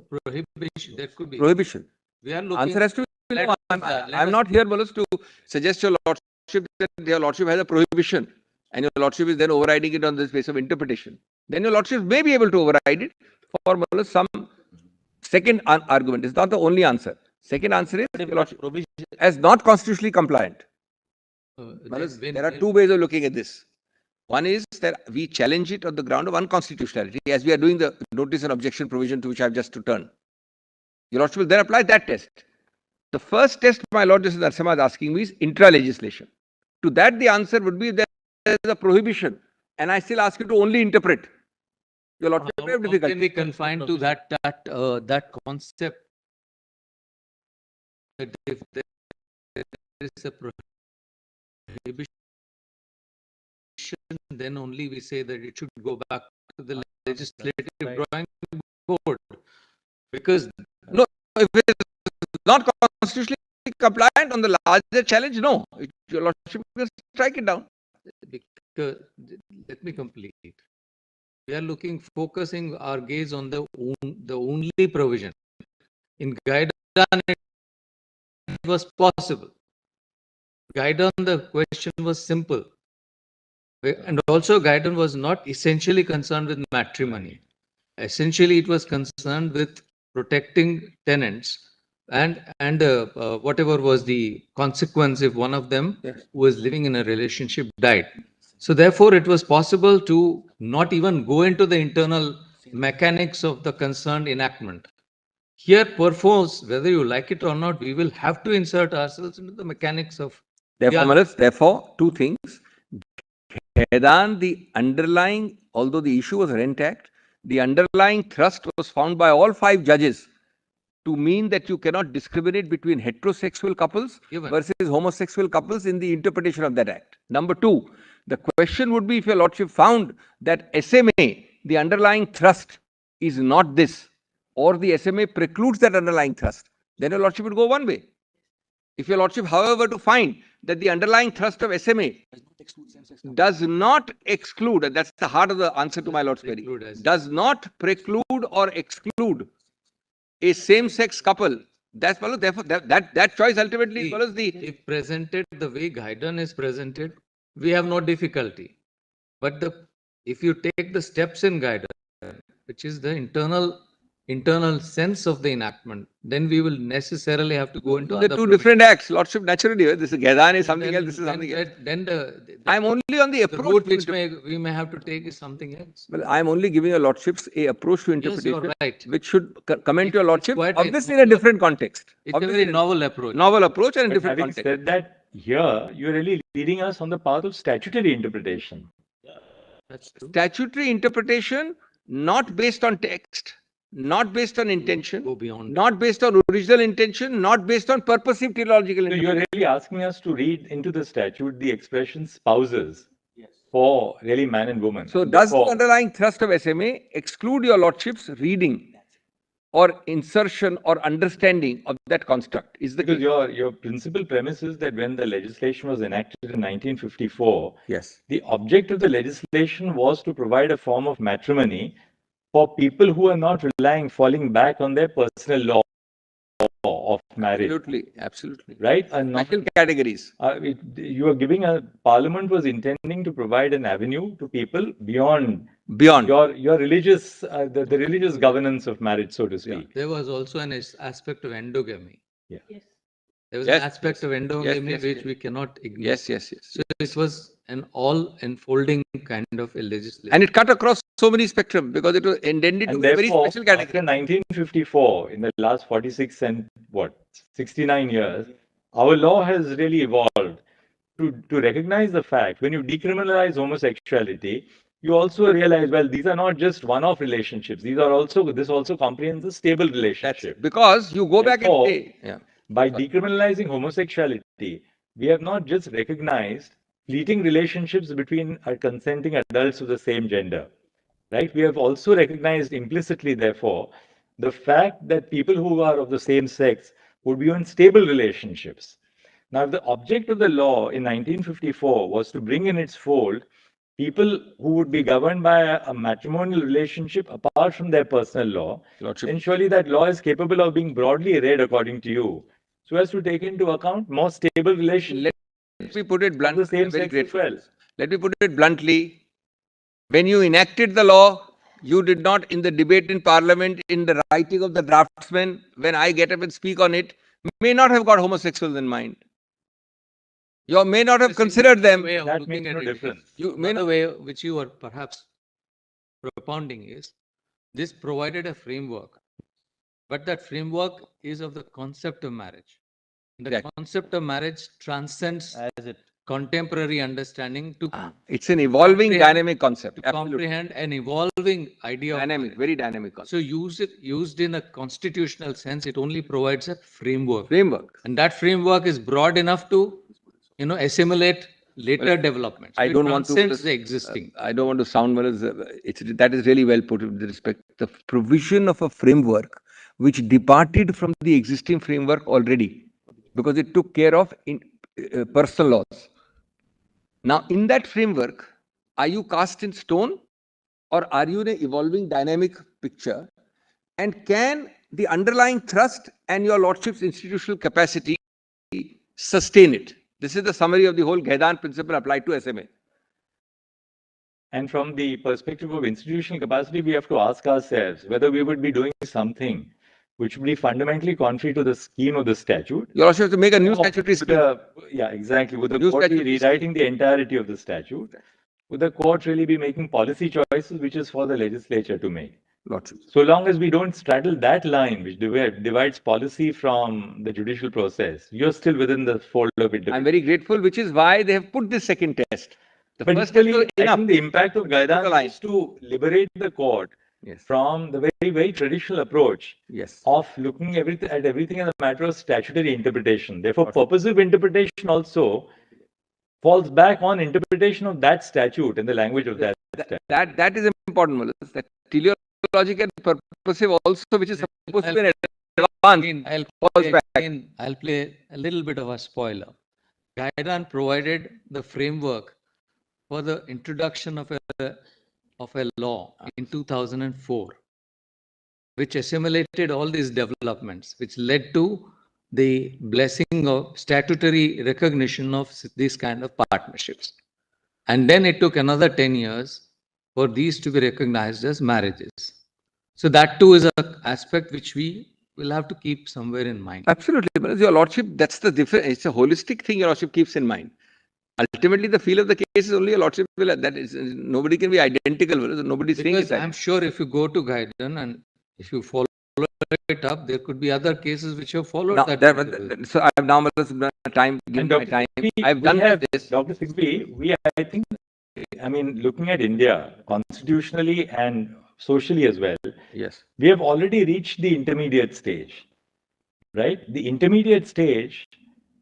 Prohibition, that could be. Prohibition. We are looking. Answer has to be no. I'm not here, Wallace, to suggest your lordship that your lordship has a prohibition and your lordship is then overriding it on the basis of interpretation. Then your lordship may be able to override it for Wallace some second argument. It's not the only answer. Second answer is your lordship as not constitutionally compliant. There are two ways of looking at this. One is that we challenge it on the ground of unconstitutionality, as we are doing the notice and objection provision to which I have just to turn. Your lordship will then apply that test. The first test my lord Justice Narasimha is asking me is intra-legislation. To that the answer would be that there is a prohibition, and I still ask you to only interpret. Your lordship may have difficulty. How can we confine to that concept that if there is a prohibition, then only we say that it should go back to the legislative drawing board. Because no, if it is not constitutionally compliant on the larger challenge, no, your lordship will strike it down. Because, let me complete. We are focusing our gaze on the only provision. In Ghaidan, it was possible. Ghaidan, the question was simple. And also Ghaidan was not essentially concerned with matrimony. Essentially, it was concerned with protecting tenants and whatever was the consequence if one of them who was living in a relationship died. So therefore, it was possible to not even go into the internal mechanics of the concerned enactment. Here, perforce, whether you like it or not, we will have to insert ourselves into the mechanics of. Therefore, two things. Ghaidan, the underlying, although the issue was Rent Act, the underlying thrust was found by all 5 judges to mean that you cannot discriminate between heterosexual couples versus homosexual couples in the interpretation of that act. Number 2, the question would be if your lordship found that SMA, the underlying thrust, is not this, or the SMA precludes that underlying thrust, then your lordship would go one way. If your lordship, however, to find that the underlying thrust of SMA does not exclude, and that's the heart of the answer to my lord's query, does not preclude or exclude a same-sex couple That's follows, therefore, that choice ultimately See, follows the. if presented the way Gaidan is presented, we have no difficulty. But if you take the steps in Gaidan, which is the internal sense of the enactment, then we will necessarily have to go into The other two provisions. different acts, Lordship, naturally. This is Gaidan is something Then- else, this is something else. Then I'm only on the the approach. route to which interpret- we may have to take is something else. Well, I'm only giving your Lordships a approach to Yes, interpretation, you're right. which should comment to your It's Lordship, quite a obviously in a different context. It's a Obviously very novel approach. novel approach and in But different having context. said that, here you're really leading us on the path of statutory interpretation. That's true. Statutory interpretation, not based on text, not based on intention, Go beyond. not based on original intention, not based on purposive teleological So interpretation. you're really asking us to read into the statute the expression spouses for really man and woman. So And does the therefore- underlying thrust of SMA exclude your Lordship's reading or insertion or understanding of that construct? Is the Because case. your principal premise is that when the legislation was enacted in 1954, Yes. the object of the legislation was to provide a form of matrimony for people who are not falling back on their personal law of marriage. Absolutely, absolutely. Right? And not, Special categories. you are giving Parliament was intending to provide an avenue to people beyond your religious, the religious governance of marriage, so to speak. There was also an aspect of endogamy. Yeah. Yes. There was Yes, an aspect of endogamy yes, which yes. we cannot ignore. Yes, yes, yes. So this was an all-enfolding kind of a legislation. And it cut across so many spectrum because it was intended to And be a very therefore, special category. after 1954, in the last 46 and 69 years, our law has really evolved to recognize the fact when you decriminalize homosexuality, you also realize, well, these are not just one-off relationships. This also comprehends a stable relationship. Because you go back and Therefore, say, yeah. by decriminalizing homosexuality, we have not just recognized fleeting relationships between consenting adults of the same gender, right? We have also recognized implicitly, therefore, the fact that people who are of the same sex would be in stable relationships. Now, if the object of the law in 1954 was to bring in its fold people who would be governed by a matrimonial relationship apart from their personal law, then surely that law is capable of being broadly read according to you, so as to take into account more stable relationships. Let me put it bluntly. The same I'm very sex as grateful. well. Let me put it bluntly. When you enacted the law, you did not, in the debate in Parliament, in the writing of the draftsman, when I get up and speak on it, may not have got homosexuals in mind. You may not have considered them. That makes no difference. You may Another not. way which you are perhaps propounding is this provided a framework, but that framework is of the concept of marriage. The Exactly. concept of marriage transcends contemporary understanding to It's an evolving comprehend- dynamic concept. to Absolutely. comprehend an evolving idea of Dynamic, marriage. very dynamic concept. So used in a constitutional sense, it only provides a framework. Framework. And that framework is broad enough to, assimilate later developments. I It don't want to. transcends the existing. I don't want to sound well as that is really well put with respect. The provision of a framework which departed from the existing framework already, because it took care of personal laws. Now, in that framework, are you cast in stone, or are you in an evolving dynamic picture? And can the underlying thrust and your lordship's institutional capacity sustain it? This is the summary of the whole Gaidan principle applied to SMA. And from the perspective of institutional capacity, we have to ask ourselves whether we would be doing something which would be fundamentally contrary to the scheme of the statute. You also have to make a new statutory scheme. Yeah, exactly. Would the New court be statutory rewriting the entirety of the statute? Would the court really be making policy choices which is for the legislature to make? So long as we don't straddle that line which divides policy from the judicial process, you're still within the fold of it. I'm very grateful, which is why they have put this second test. The But first test equally, was I enough. think the impact of Put a Gaidan line. is to liberate the court Yes. from the very, very traditional approach Yes. of looking at everything as a matter of statutory interpretation. Therefore, purposive interpretation also falls back on interpretation of that statute in the language of that statute. That is important, Malas. That teleological and purposive also, which is supposed to be an advance, falls back. I'll play a little bit of a spoiler. Gaidan provided the framework for the introduction of a law in 2004, which assimilated all these developments, which led to the blessing of statutory recognition of these kind of partnerships. And then it took another 10 years for these to be recognized as marriages. So that too is an aspect which we will have to keep somewhere in mind. Absolutely. But your lordship, that's the difference. It's a holistic thing your lordship keeps in mind. Ultimately, the feel of the case is only your lordship will, that is, nobody can be identical. Nobody's saying Because it. I'm sure if you go to Gaidan and if you follow it up, there could be other cases which have followed Now, that. so I've now time, given my time. I've done this. Dr. Singhvi, I think, I mean, looking at India constitutionally and socially as well, Yes, we have already reached the intermediate stage, right? The intermediate stage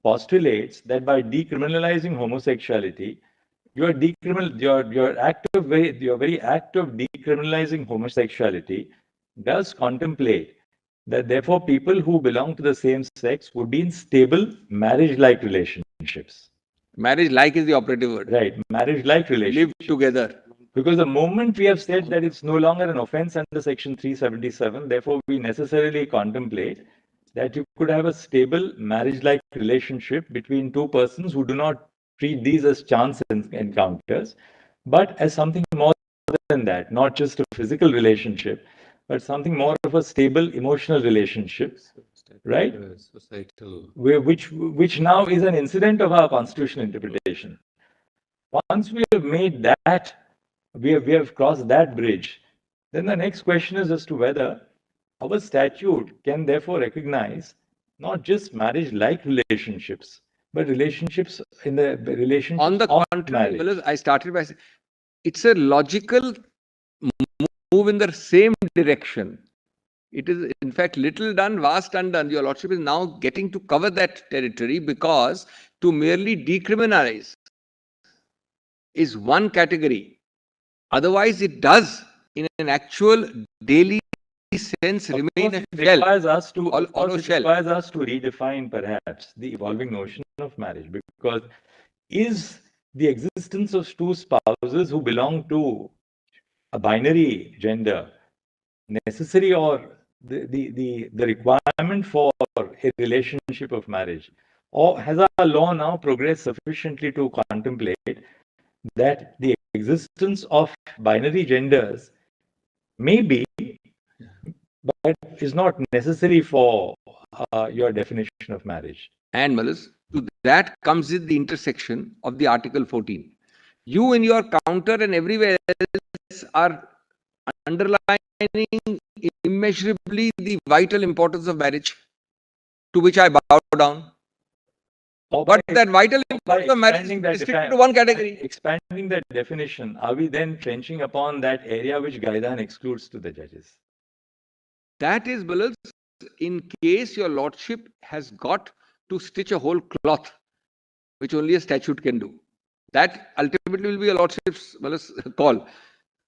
postulates that by decriminalizing homosexuality, your very act of decriminalizing homosexuality does contemplate that therefore people who belong to the same sex would be in stable marriage-like relationships. Marriage-like is the operative word. Right, marriage-like relationships. Live together. Because the moment we have said that it's no longer an offense under Section 377, therefore we necessarily contemplate that you could have a stable marriage-like relationship between two persons who do not treat these as chance encounters, but as something more than that, not just a physical relationship, but something more of a stable emotional relationship, right? Societal. Which now is an incident of our constitutional interpretation. Once we have made that, we have crossed that bridge, then the next question is as to whether our statute can therefore recognize not just marriage-like relationships, but relationships in the relationship On the contrary, marriage. I started by saying it's a logical move in the same direction. It is, in fact, little done, vast undone. Your lordship is now getting to cover that territory, because to merely decriminalize is one category. Otherwise, it does, in an actual daily sense, remain a shell. Requires us to redefine perhaps the evolving notion of marriage, because is the existence of two spouses who belong to a binary gender necessary, or the requirement for a relationship of marriage? Or has our law now progressed sufficiently to contemplate that the existence of binary genders may be, but is not necessary for your definition of marriage? And Malas, to that comes in the intersection of the Article 14. You in your counter and everywhere else are underlining immeasurably the vital importance of marriage, to which I bow down. But that vital importance of marriage is restricted to one category. Expanding that definition, are we then trenching upon that area which Gaidan excludes to the judges? That is, Malas, in case your lordship has got to stitch a whole cloth, which only a statute can do. That ultimately will be a lordship's call.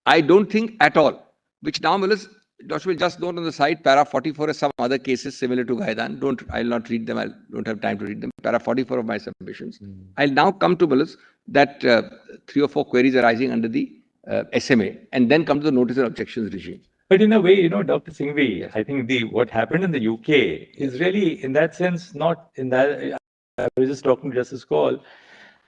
I don't think at all, which now, Lordship will just note on the side, para 44 has some other cases similar to Gaidan. I'll not read them. I don't have time to read them. Para 44 of my submissions. I'll now come to that 3 or 4 queries arising under the SMA, and then come to the notice and objections regime. But in a way, Dr. Singhvi, I think what happened in the UK is really, in that sense, not in that. I was just talking to Justice Kaul,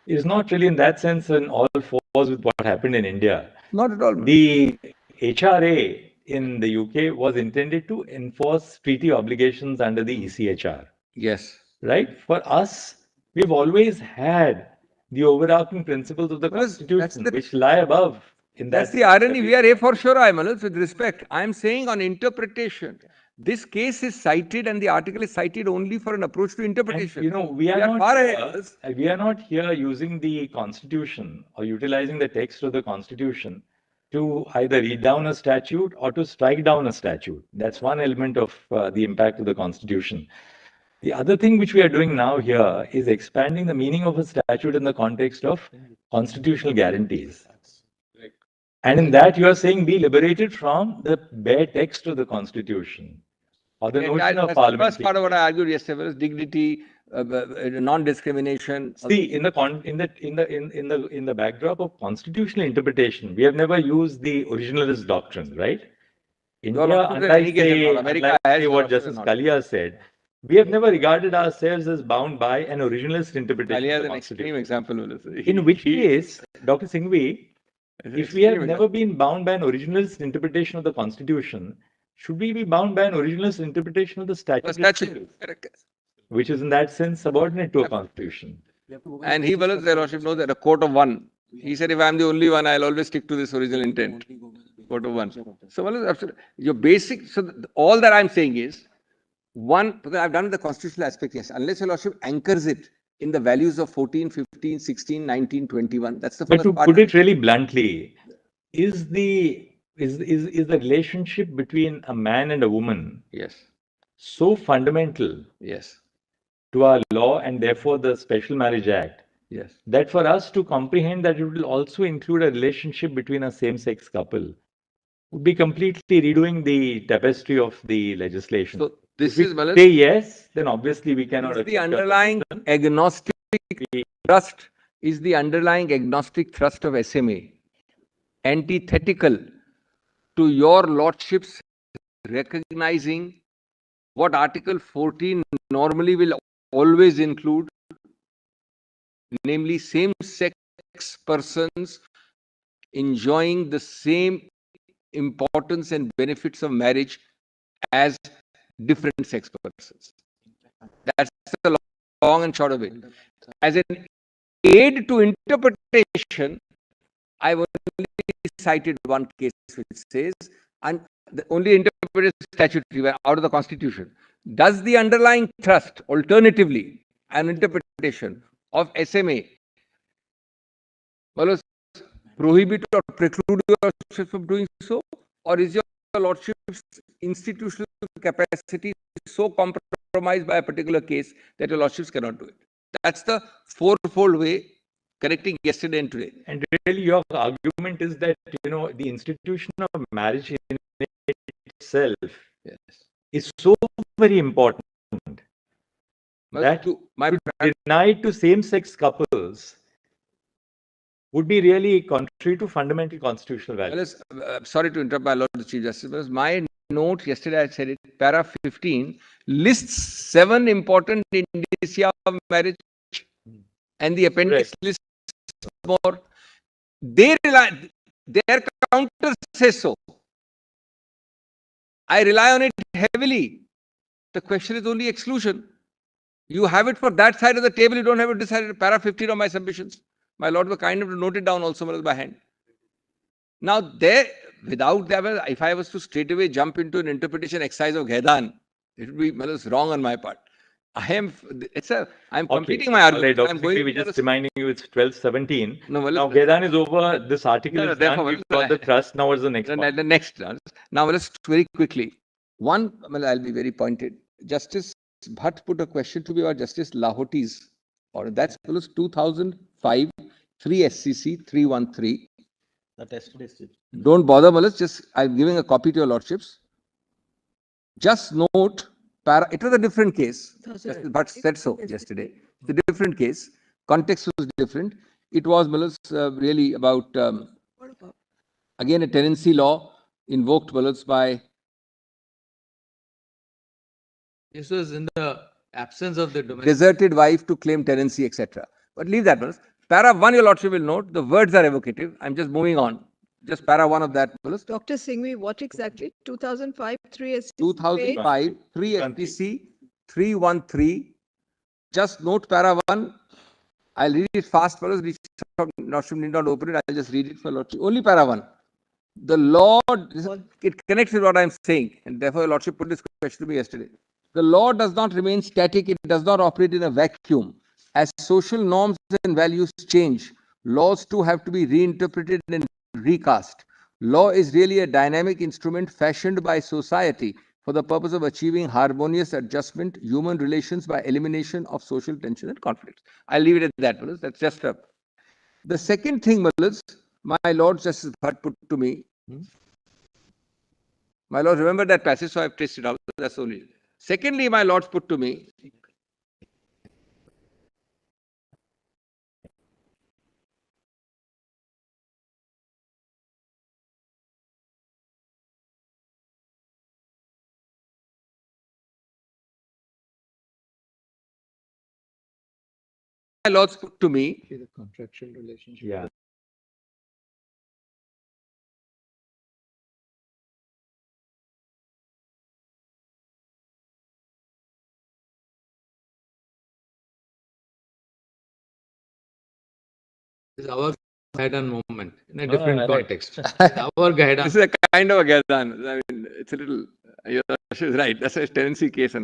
is not really in that sense an all fours with what happened in India. Not at all. The HRA in the UK was intended to enforce treaty obligations under the ECHR. Yes. Right? For us, we've always had the overarching principles of the Constitution, which lie above. That's the irony. We are A for sure, Malas, with respect. I am saying on interpretation. This case is cited and the article is cited only for an approach to interpretation. And, we are not here using the Constitution or utilizing the text of the Constitution to either read down a statute or to strike down a statute. That's one element of the impact of the Constitution. The other thing which we are doing now here is expanding the meaning of a statute in the context of constitutional guarantees. And in that, you are saying be liberated from the bare text of the Constitution, or the notion of parliament. The first part of what I argued yesterday was dignity, non-discrimination. See, in the backdrop of constitutional interpretation, we have never used the originalist doctrine, right? Your India, lordship, in any case, America has, unlike your what lordship Justice not. Kalia said, we have never regarded ourselves as bound by an originalist interpretation Kalia of is the an extreme Constitution. example. Ulus. In which case, Dr. Singhvi, It's an if we have extreme never been bound by an originalist interpretation of the Constitution, should we be bound by an originalist interpretation of the statute, statute. which is in that sense subordinate to a constitution? And he, well, their lordship knows that a court of one. He said, if I'm the only one, I'll always stick to this original intent. Court of one. So, well, absolutely. Your basic, so all that I'm saying is, one, because I've done the constitutional aspect, yes, unless your lordship anchors it in the values of 14, 15, 16, 19, 21, that's the first But to part. put it really bluntly, is the relationship between a man and a woman Yes. so fundamental Yes. to our law and therefore the Special Marriage Act, Yes. that for us to comprehend that it will also include a relationship between a same-sex couple would be completely redoing the tapestry of the legislation. So this if is, we say yes, then obviously we cannot. The underlying agnostic thrust is the underlying agnostic thrust of SMA, antithetical to your lordship's recognizing what Article 14 normally will always include, namely same-sex persons enjoying the same importance and benefits of marriage as different sex persons. That's the long and short of it. As an aid to interpretation, I've only cited one case which says, and the only interpreted statutory out of the Constitution. Does the underlying thrust, alternatively, an interpretation of SMA, well, prohibit or preclude your lordship from doing so, or is your lordship's institutional capacity so compromised by a particular case that your lordships cannot do it? That's the fourfold way, connecting yesterday and today. And really, your argument is that the institution of marriage in itself is so very important that denied to same-sex couples would be really contrary to fundamental constitutional values. Sorry to interrupt, my Lord the Chief Justice, because my note yesterday, I said it, para 15 lists 7 important indicia of marriage, and the appendix lists more. Their counter says so. I rely on it heavily. The question is only exclusion. You have it for that side of the table, you don't have it decided. Para 15 of my submissions. My Lord was kind enough to note it down also by hand. Now, without that, if I was to straight away jump into an interpretation exercise of Ghaidan, it would be wrong on my part. I'm completing my argument. Dr. We're just reminding you it's 12:17. Now, Ghaidan is over. This article is done. We've got the trust. Now, what's the next one? The next. Now, let's very quickly. One, I'll be very pointed. Justice Bhatt put a question to me about Justice Lahoti's order. That's 2005, 3 SCC 313. Don't bother, Malas. Just I'm giving a copy to your lordships. Just note, it was a different case. Justice Bhatt said so yesterday. It's a different case. Context was different. It was, Malas, really about, again, a tenancy law invoked, Malas, by. This was in the absence of the domestic. Deserted wife to claim tenancy, etc. But leave that, Malas. Para 1, your lordship will note, the words are evocative. I'm just moving on. Just para 1 of that, Malas. Dr. Singhvi, what exactly? 2005, 3 SCC? 2005, 3 SCC, 313. Just note para 1. I'll read it fast, fellows. Lordship need not open it. I'll just read it for Lordship. Only para 1. The law, it connects with what I'm saying. And therefore, Lordship put this question to me yesterday. The law does not remain static. It does not operate in a vacuum. As social norms and values change, laws too have to be reinterpreted and recast. Law is really a dynamic instrument fashioned by society for the purpose of achieving harmonious adjustment, human relations by elimination of social tension and conflicts. I'll leave it at that, Malas. That's just a. The second thing, Malas, my Lord Justice Bhatt put to me. My Lord, remember that passage, so I've traced it out. That's only. Secondly, my Lords put to me, lords put to me, The contractual relationship. Yeah. This is our Gaidan moment in a different right. context. Our Gaidan. this is a kind of a Gaidan. I mean, it's a little, your Lordship is right. That's a tenancy case.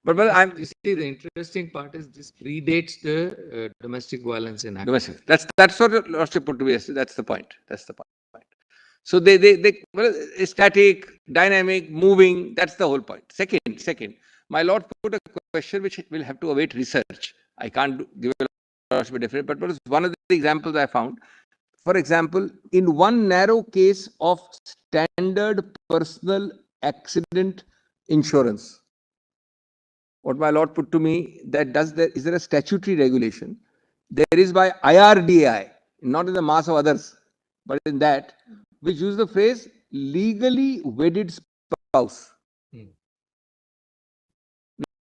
But I'm. You see, the interesting part is this predates the Domestic Violence Act. Domestic. That's what your Lordship put to me yesterday. That's the point. That's the point. So well, static, dynamic, moving. That's the whole point. Second, my Lord put a question which will have to await research. I can't give a Lordship a definite, but was one of the examples I found. For example, in one narrow case of standard personal accident insurance, what my Lord put to me, that is there a statutory regulation? There is by IRDAI, not in the mass of others, but in that, which use the phrase legally wedded spouse.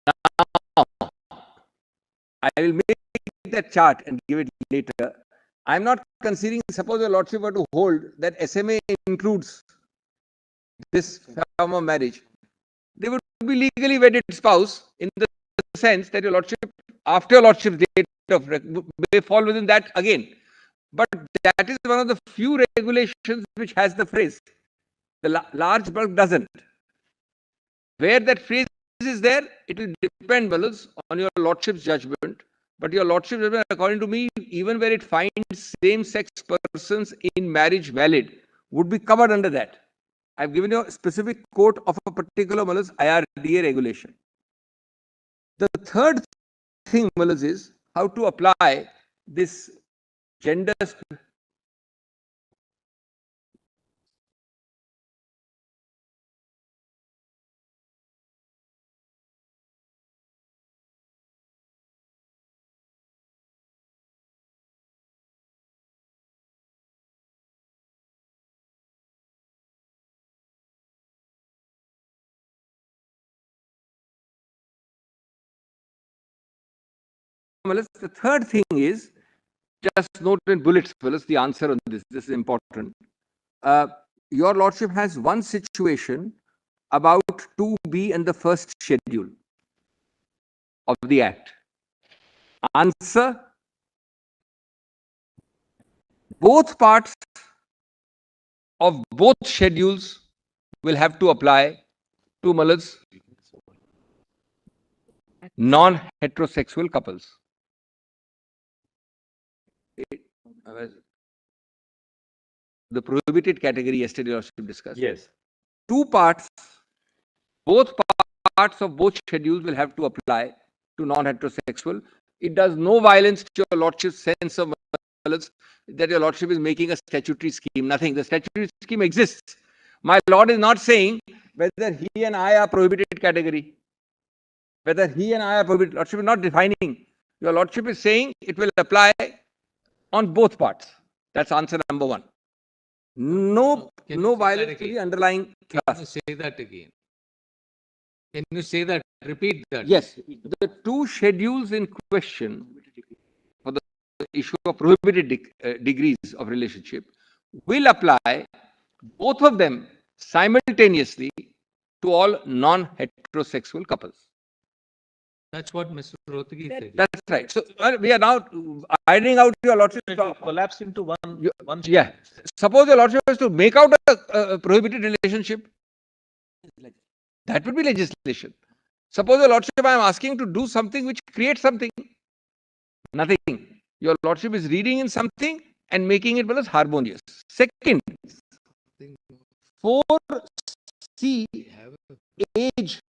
Now, I will make that chart and give it later. I'm not considering, suppose your Lordship were to hold that SMA includes this form of marriage, they would be legally wedded spouse in the sense that your Lordship, after your Lordship's date of may fall within that again. But that is one of the few regulations which has the phrase. The large bulk doesn't. Where that phrase is there, it will depend, Balus, on your Lordship's judgment. But your Lordship's judgment, according to me, even where it finds same-sex persons in marriage valid, would be covered under that. I've given you a specific quote of a particular IRDA regulation. The third thing, Malaz, is how to apply this gender. The third thing is, just note in bullets, fellas, the answer on this. This is important. Your Lordship has one situation about 2B and the first schedule of the Act. Answer: both parts of both schedules will have to apply to Malaz non-heterosexual couples. The prohibited category yesterday Lordship discussed. Yes. Two parts, both parts of both schedules will have to apply to non-heterosexual. It does no violence to your Lordship's sense of that your Lordship is making a statutory scheme. Nothing. The statutory scheme exists. My Lord is not saying whether he and I are prohibited category. Whether he and I are prohibited. Lordship is not defining. Your Lordship is saying it will apply on both parts. That's answer number one. No violence to the underlying class. Can you say that again? Can you say that? Repeat that. Yes. The two schedules in question for the issue of prohibited degrees of relationship will apply, both of them simultaneously, to all non-heterosexual couples. That's what Mr. Rohtgi said. That's right. So we are now ironing out your Lordship. Collapse into one. Yeah. Suppose your Lordship has to make out a prohibited relationship. That would be legislation. Suppose your Lordship, I am asking to do something which creates something. Nothing. Your Lordship is reading in something and making it as harmonious. Second, 4C, age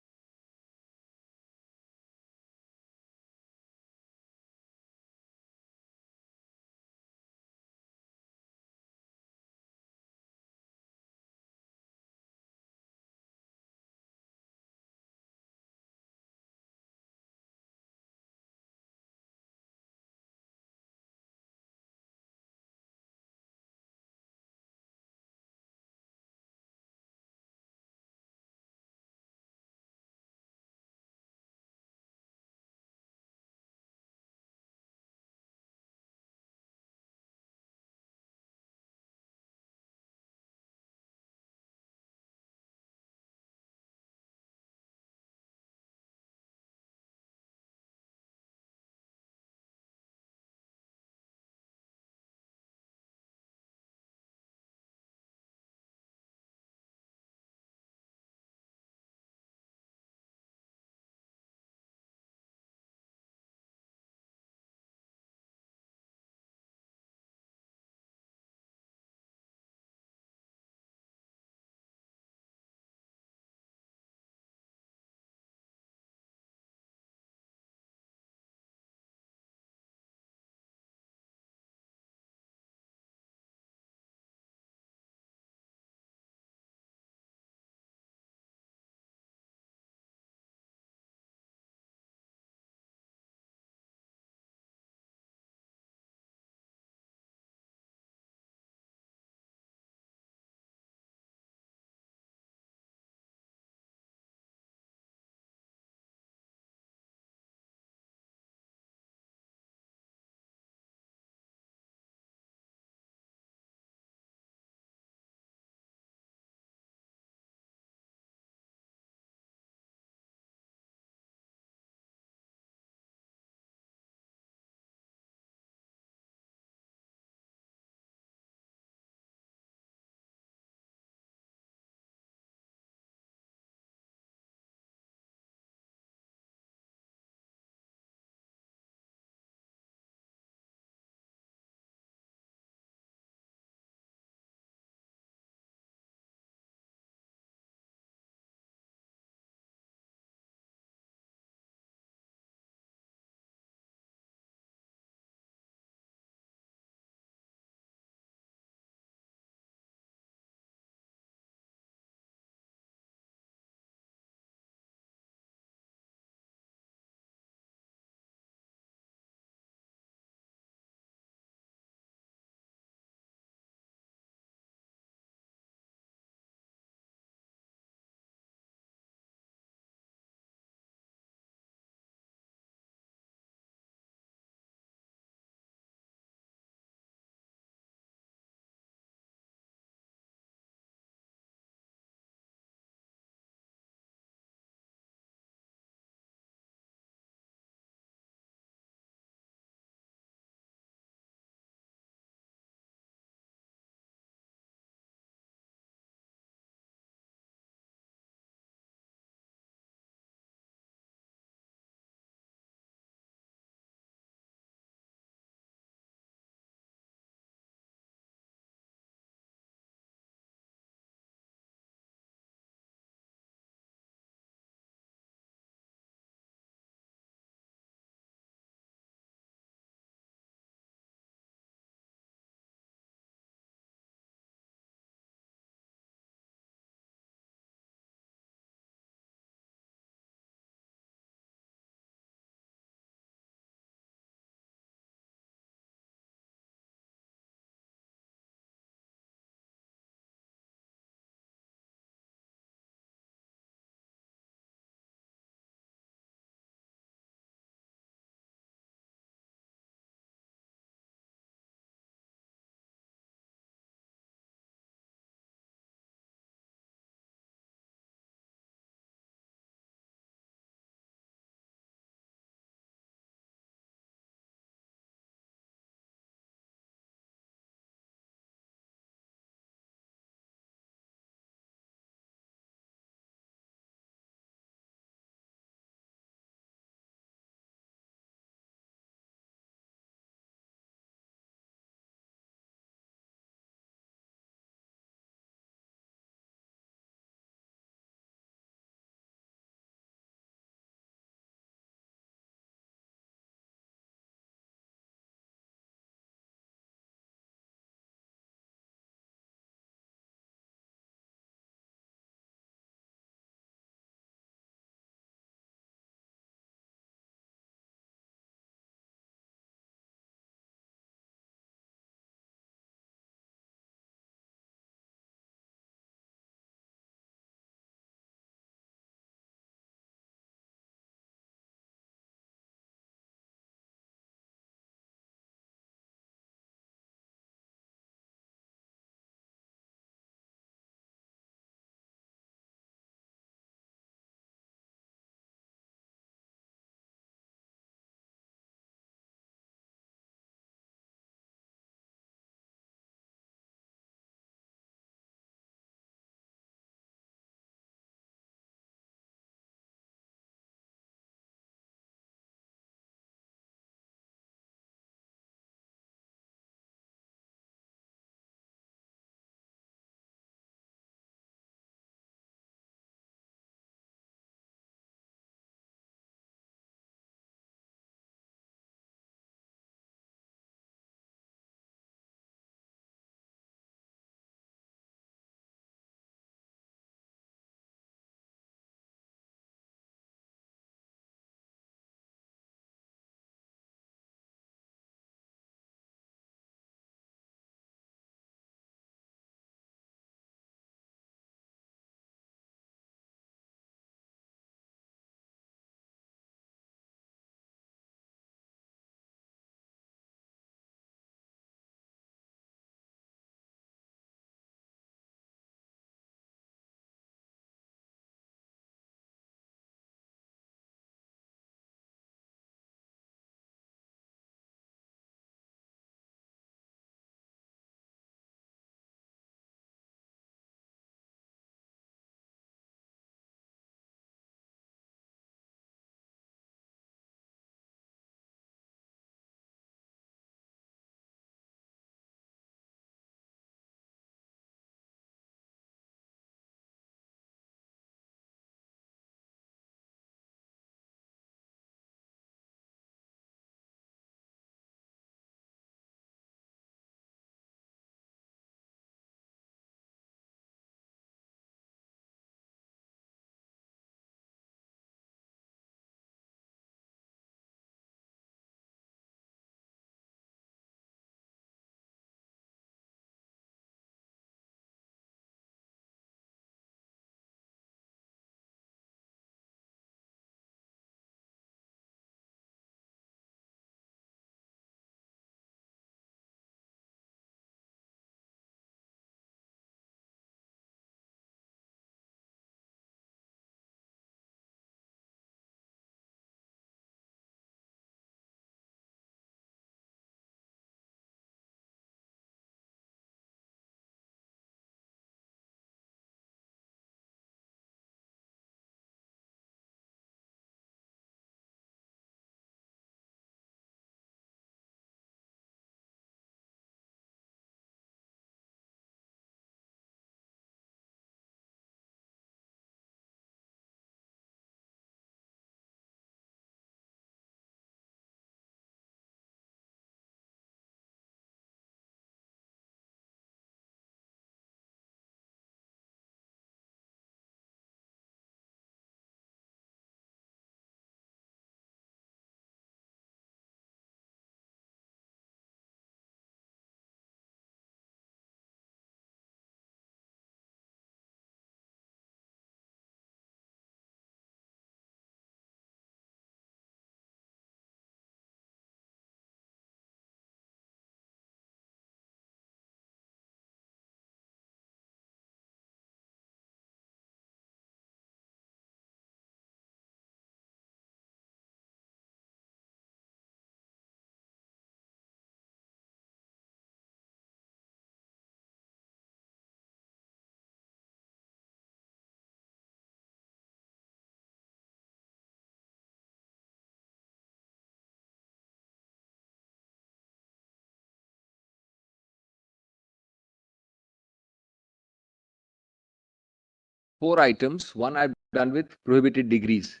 4 items. One I've done with prohibited degrees.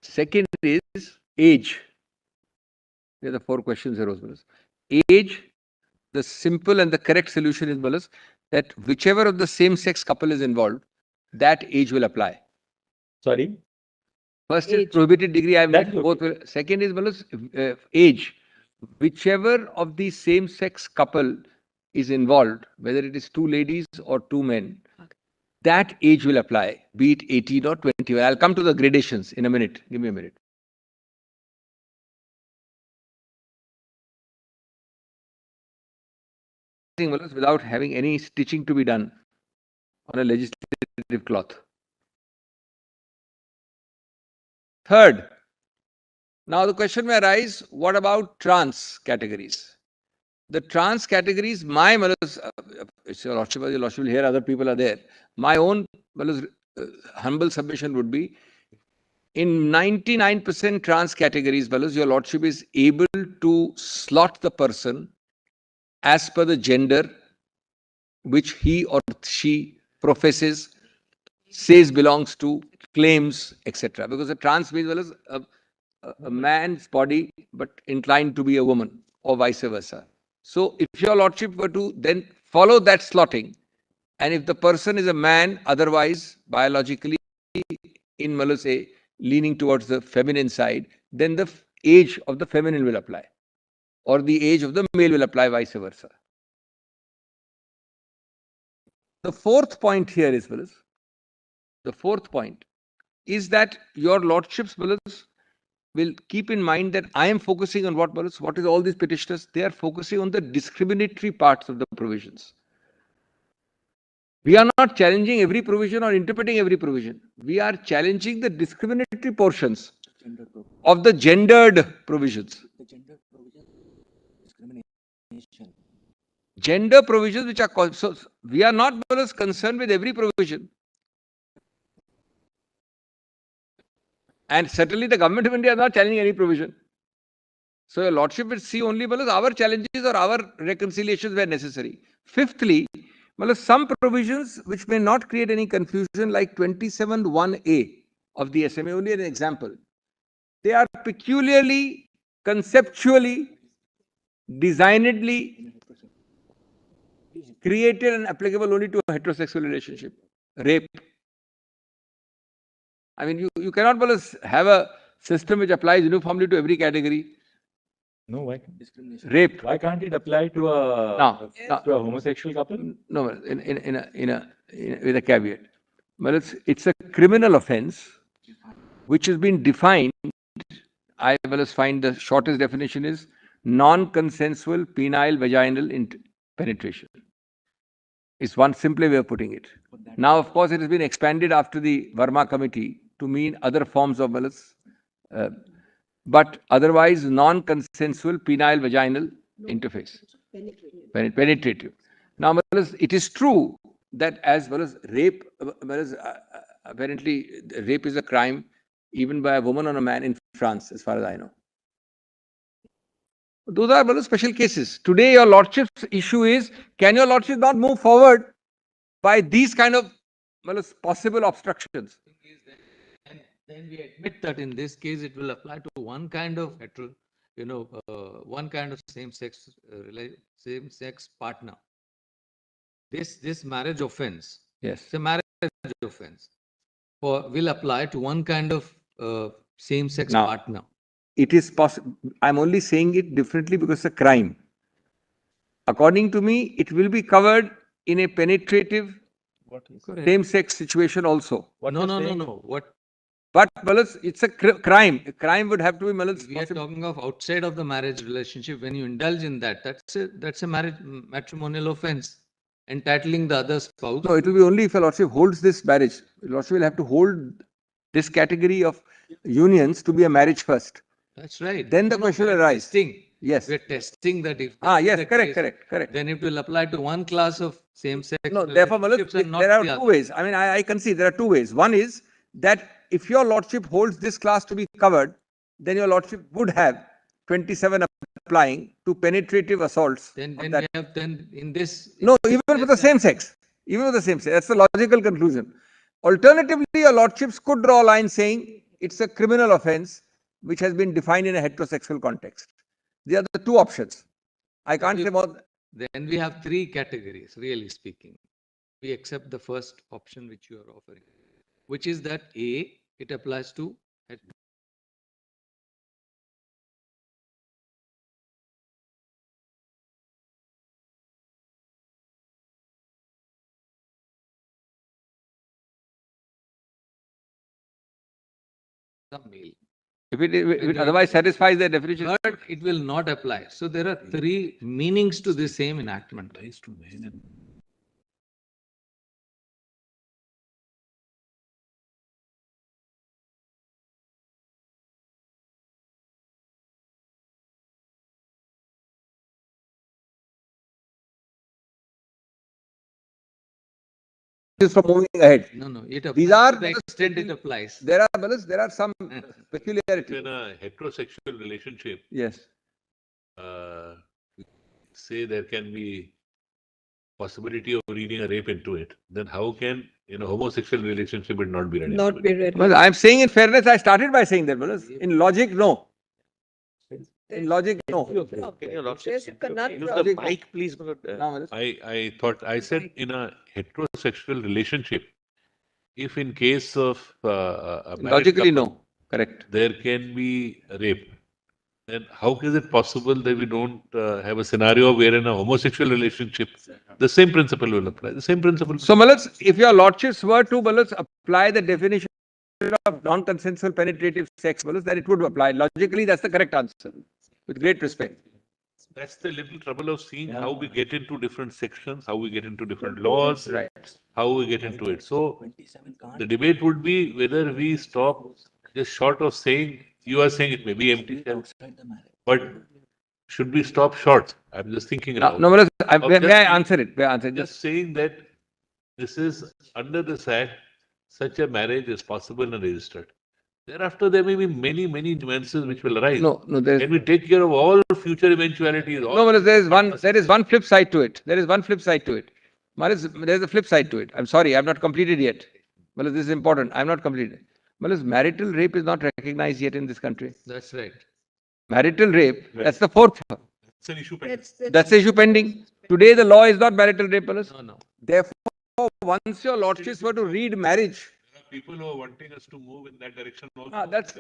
Second is age. There are the 4 questions here as well. Age, the simple and the correct solution is well, that whichever of the same sex couple is involved, that age will apply. Sorry? First is prohibited degree. I That's mean, both. Second is well, age. Whichever of the same sex couple is involved, whether it is 2 ladies or 2 men, that age will apply, be it 18 or 20. I'll come to the gradations in a minute. Give me a minute. Without having any stitching to be done on a legislative cloth. Third, now the question may arise, what about trans categories? The trans categories, my your Lordship will hear other people are there. My own humble submission would be, in 99% trans categories, your Lordship is able to slot the person as per the gender which he or she professes, says belongs to, claims, etc. Because a trans means a man's body but inclined to be a woman, or vice versa. So if your Lordship were to then follow that slotting, and if the person is a man, otherwise biologically in say leaning towards the feminine side, then the age of the feminine will apply, or the age of the male will apply, vice versa. The fourth point here is, the fourth point is that your Lordships will keep in mind that I am focusing on what is all these petitioners, they are focusing on the discriminatory parts of the provisions. We are not challenging every provision or interpreting every provision. We are challenging the discriminatory portions of the gendered provisions. Gender provisions which are, so we are not concerned with every provision. And certainly the government of India is not challenging any provision. So your Lordship will see only our challenges or our reconciliations where necessary. Fifthly, some provisions which may not create any confusion, like 27(1)(a) of the SMA, only an example. They are peculiarly, conceptually, designedly created and applicable only to a heterosexual relationship. Rape. I mean, you cannot have a system which applies uniformly to every category. No, why? Rape. Why can't it apply to a homosexual couple? No, with a caveat. Well, it's a criminal offence which has been defined. I will find the shortest definition is non-consensual penile vaginal penetration. It's one simple way of putting it. Now, of course, it has been expanded after the Verma committee to mean other forms of but otherwise non-consensual penile vaginal interface. Penetrative. Now, it is true that as well as rape, apparently rape is a crime even by a woman or a man in France, as far as I know. Those are special cases. Today, your Lordship's issue is, can your Lordship not move forward by these kind of possible obstructions? Then we admit that in this case it will apply to one kind of one kind of same-sex partner. This marriage offence, yes, it's a marriage offence, will apply to one kind of same-sex partner. It is possible. I'm only saying it differently because it's a crime. According to me, it will be covered in a penetrative same-sex situation also. No. But it's a crime. A crime would have to be. We are talking of outside of the marriage relationship. When you indulge in that, that's a matrimonial offence, entitling the other spouse. No, it will be only if a Lordship holds this marriage. Lordship will have to hold this category of unions to be a marriage first. That's right. Then the question will arise. Yes. We're testing that if yes, correct. Then it will apply to one class of same-sex. No, therefore, there are two ways. I mean, I can see there are two ways. One is that if your Lordship holds this class to be covered, then your Lordship would have 27 applying to penetrative assaults. Then we have in this. No, even with the same sex. Even with the same sex. That's the logical conclusion. Alternatively, your lordships could draw a line saying it's a criminal offense which has been defined in a heterosexual context. These are the two options. I can't say more. Then we have three categories, really speaking. We accept the first option which you are offering, which is that A, it applies to male. If it otherwise satisfies the definition. But it will not apply. So there are three meanings to the same enactment. From moving ahead. No, it applies. These are to the extent it applies. There are some peculiarities. In a heterosexual relationship, Yes. Say there can be possibility of reading a rape into it, then how can in a homosexual relationship it not be read? Not be read. Well, I'm saying in fairness, I started by saying that. Well, in logic, no. In logic, no. Can your lordship There's a conundrum. use the mic, please? I thought I said in a heterosexual relationship, if in case of a married Logically, couple, no. Correct. there can be rape. Then how is it possible that we don't have a scenario where in a homosexual relationship, the same principle will apply? The same principle. So, Malas, if your lordships were to, Malas, apply the definition of non-consensual penetrative sex, Malas, then it would apply. Logically, that's the correct answer. With great respect. That's the little trouble of seeing how we get into different sections, how we get into different laws, Right. how we get into it. So the debate would be whether we stop just short of saying, you are saying it may be empty shell, but should we stop short? I'm just thinking about No, Malas, of may I answer it? May I answer? just saying that this is under this act, such a marriage is possible and registered. Thereafter, there may be many nuances which will arise. No, there's. Can we take care of all future eventualities? No, Malas, there is one flip side to it. There is one flip side to it. Malas, there's a flip side to it. I'm sorry, I'm not completed yet. Malas, this is important. I'm not completed. Malas, marital rape is not recognized yet in this country. That's right. Marital rape, that's the fourth one. It's an issue pending. That's the issue pending. Today, the law is not marital rape, Malas. No. Therefore, once your lordships were to read marriage, People who are wanting us to move in that direction also.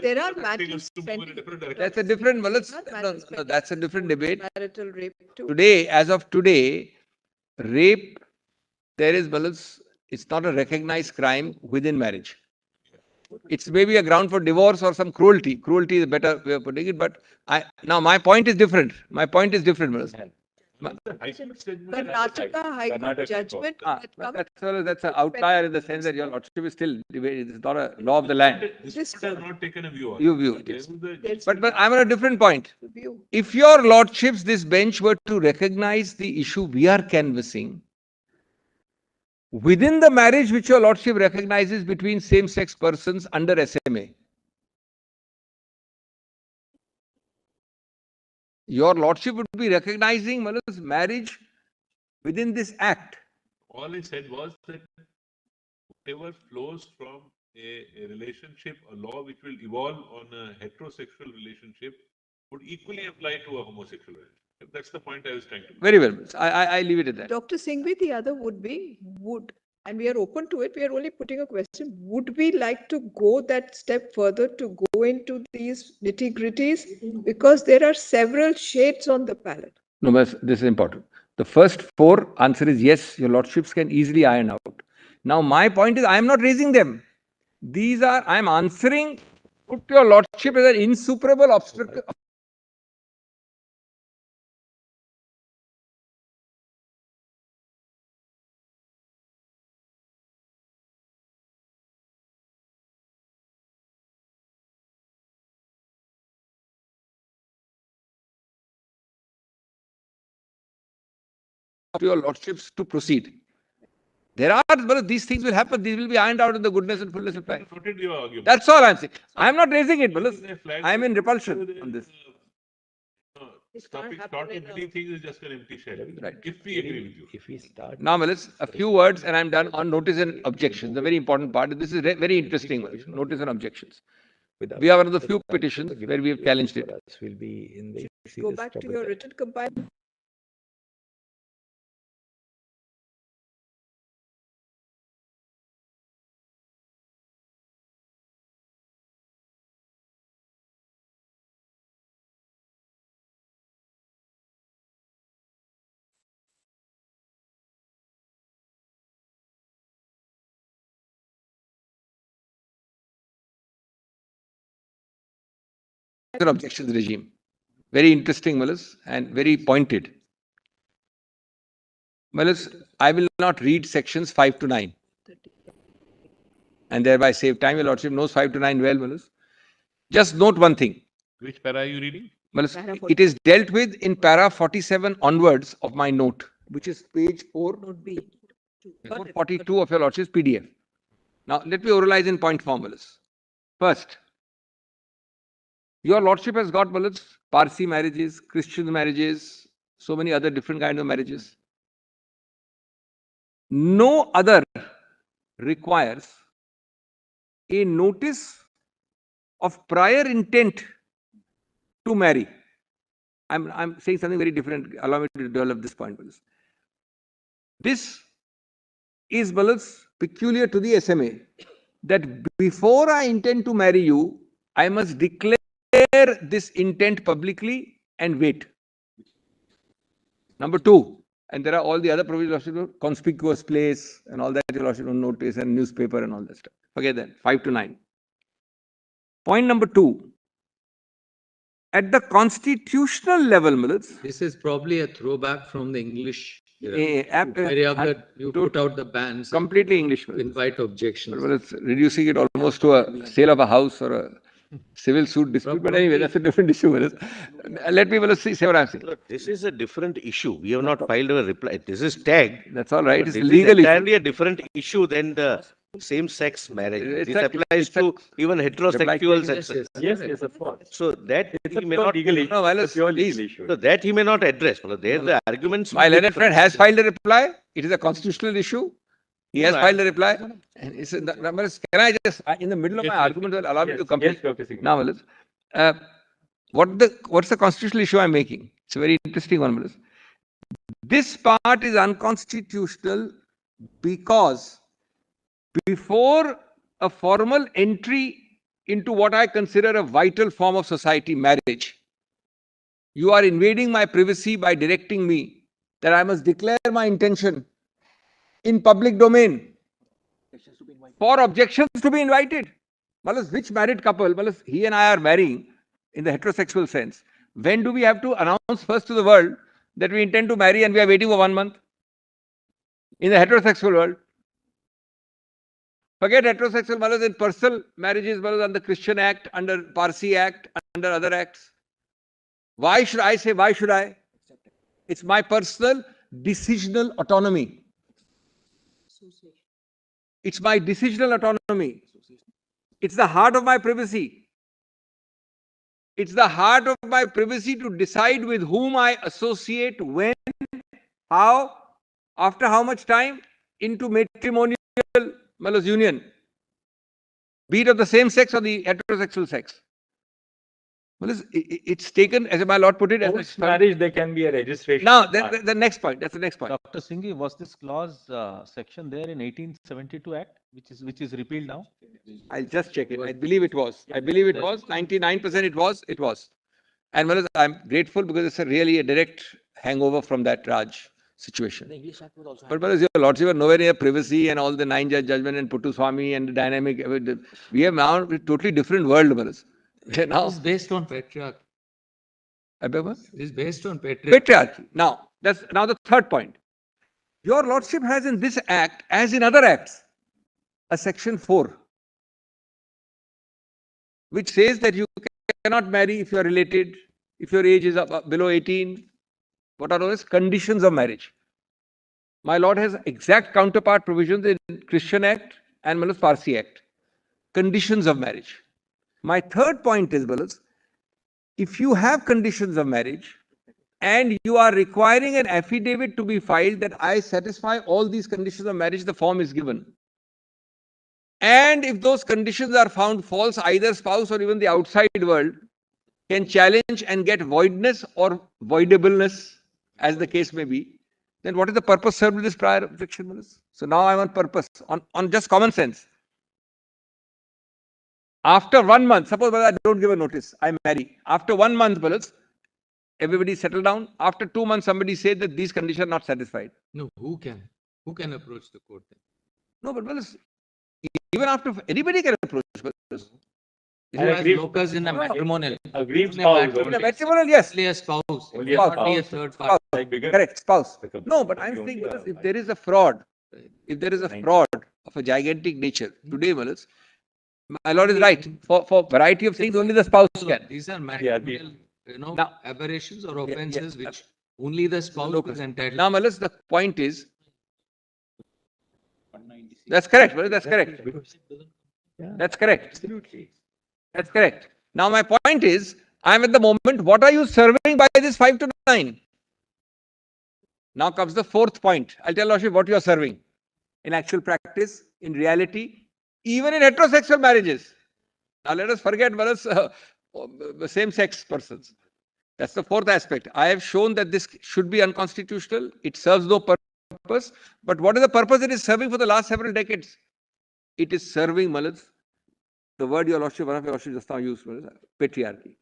There are wanting matters us to move in a pending. different direction. that's a different, Malas. Not No, matters that's a different debate. Marital rape too. Today, as of today, rape, there is, Malas, it's not a recognized crime within marriage. It's maybe a ground for divorce or some cruelty. Cruelty is a better way of putting it, but now my point is different. My point is different, Malas. Karnataka High Court judgment. That's an outlier in the sense that your lordship is still debated. It's not a law of the land. This has not taken a view on You view it. it. But I'm on a different point. If your lordships, this bench were to recognize the issue we are canvassing, within the marriage which your lordship recognizes between same-sex persons under SMA, your lordship would be recognizing Malas, marriage within this act. All I said was that whatever flows from a relationship, a law which will evolve on a heterosexual relationship would equally apply to a homosexual relationship. That's the point I was trying to make. Very well. I leave it at that. Dr. Singhvi, the other would be, and we are open to it, we are only putting a question, would we like to go that step further to go into these nitty-gritties? Because there are several shades on the palette. No, but this is important. The first four answer is yes, your lordships can easily iron out. Now, my point is, I am not raising them. These are, I am answering, put your lordship as an insuperable obstacle. Your lordships to proceed. There are, well, these things will happen. These will be ironed out in the goodness and fullness of time. That's all I'm saying. I'm not raising it, Malas. I'm in repulsion on this. stopping short of many things is just an empty shell. Right. If we agree with you. If we start. Now, Malas, a few words and I'm done on notice and objections, the very important part. This is very interesting, notice and objections. We are one of the few petitions where we have challenged it. Will be in the Go back to your written compiler. Objections regime. Very interesting, Malas, and very pointed. Malas, I will not read sections 5 to 9 and thereby save time. Your Lordship knows 5 to 9 well, Malas. Just note one thing. Which para are you reading? Malas, it is dealt with in para 47 onwards of my note, which is page 442 of your Lordship's PDF. Now, let me oralize in point formulas. First, your Lordship has got, Malas, Parsi marriages, Christian marriages, so many other different kinds of marriages. No other requires a notice of prior intent to marry. I'm saying something very different. Allow me to develop this point, Malas. This is, Malas, peculiar to the SMA, that before I intend to marry you, I must declare this intent publicly and wait. Number 2, and there are all the other provisions of conspicuous place and all that you also don't notice, and newspaper and all that stuff. Forget that. 5 to 9. Point number 2. At the constitutional level, Malas, This is probably a throwback from the English era. You put out the bans. Completely English. Invite objections. Well, it's reducing it almost to a sale of a house or a civil suit dispute. But anyway, that's a different issue. Let me say what I'm saying. Look, this is a different issue. We have not filed a reply. This is tagged. That's all right. It's This legal is entirely a different issue than the same-sex marriage. This applies to even heterosexuals. Yes, of course. So that It's he may a not. legal issue. No, well, It's a pure legal issue. So that he may not address. Well, there the arguments. My learned friend has filed a reply. It is a constitutional issue. He has filed a reply. And it's can I just, in the middle of my argument, allow me to complete? Yes, Dr. Singh. Now, Malas, what's the constitutional issue I'm making? It's a very interesting one, Malas. This part is unconstitutional because before a formal entry into what I consider a vital form of society, marriage, you are invading my privacy by directing me that I must declare my intention in public domain for objections to be invited. Malas, which married couple, Malas, he and I are marrying in the heterosexual sense. When do we have to announce first to the world that we intend to marry and we are waiting for 1 month? In the heterosexual world. Forget heterosexual, Malas, in personal marriages, Malas, under Christian Act, under Parsi Act, under other acts. Why should I say, why should I? It's my personal decisional autonomy. It's my decisional autonomy. It's the heart of my privacy. It's the heart of my privacy to decide with whom I associate, when, how, after how much time, into matrimonial, Malas, union, be it of the same sex or the heterosexual sex. Malas, it's taken, as my Lord put it, as marriage, there can be a registration. Now, the next point. That's the next point. Dr. Singhi, was this clause section there in 1872 Act, which is repealed now? I'll just check it. I believe it was. 99% it was. It was. And Malas, I'm grateful because it's really a direct hangover from that Raj situation. But Malas, your Lordship are nowhere near privacy and all the 9-judge judgment and Puttu Swami and the dynamic. We have now a totally different world, Malas. It's based on patriarchy. It's based on patriarchy. Patriarchy. Now, that's now the third point. Your Lordship has in this act, as in other acts, a section 4, which says that you cannot marry if you are related, if your age is below 18, what are those conditions of marriage. My Lord has exact counterpart provisions in Christian Act and Malas Parsi Act. Conditions of marriage. My third point is, Malas, if you have conditions of marriage, and you are requiring an affidavit to be filed that I satisfy all these conditions of marriage, the form is given. And if those conditions are found false, either spouse or even the outside world can challenge and get voidness or voidableness, as the case may be, then what is the purpose served with this prior objection? So now I'm on purpose, on just common sense. After 1 month, suppose I don't give a notice, I marry. After 1 month, everybody settle down. After 2 months, somebody said that these conditions are not satisfied. No, who can approach the court then? No, but even after, anybody can approach. Who has locus in a matrimonial? Agreed In a matrimonial, yes. Only a spouse. Only a Not be a spouse. third party. Like bigger. Correct, spouse. Like No, but I'm saying, if there is a fraud, of a gigantic nature, today, my lord is right. For variety of things, only the spouse can. These are matrimonial, aberrations or offences which only the spouse is entitled. Now, the point is, that's correct, that's correct. That's correct. Absolutely. That's correct. Now, my point is, I'm at the moment, what are you serving by this 5 to 9? Now comes the fourth point. I'll tell Lordship what you are serving. In actual practice, in reality, even in heterosexual marriages. Now let us forget same-sex persons. That's the fourth aspect. I have shown that this should be unconstitutional. It serves no purpose. But what is the purpose it is serving for the last several decades? It is serving, the word your Lordship, one of your Lordship just now used, patriarchy.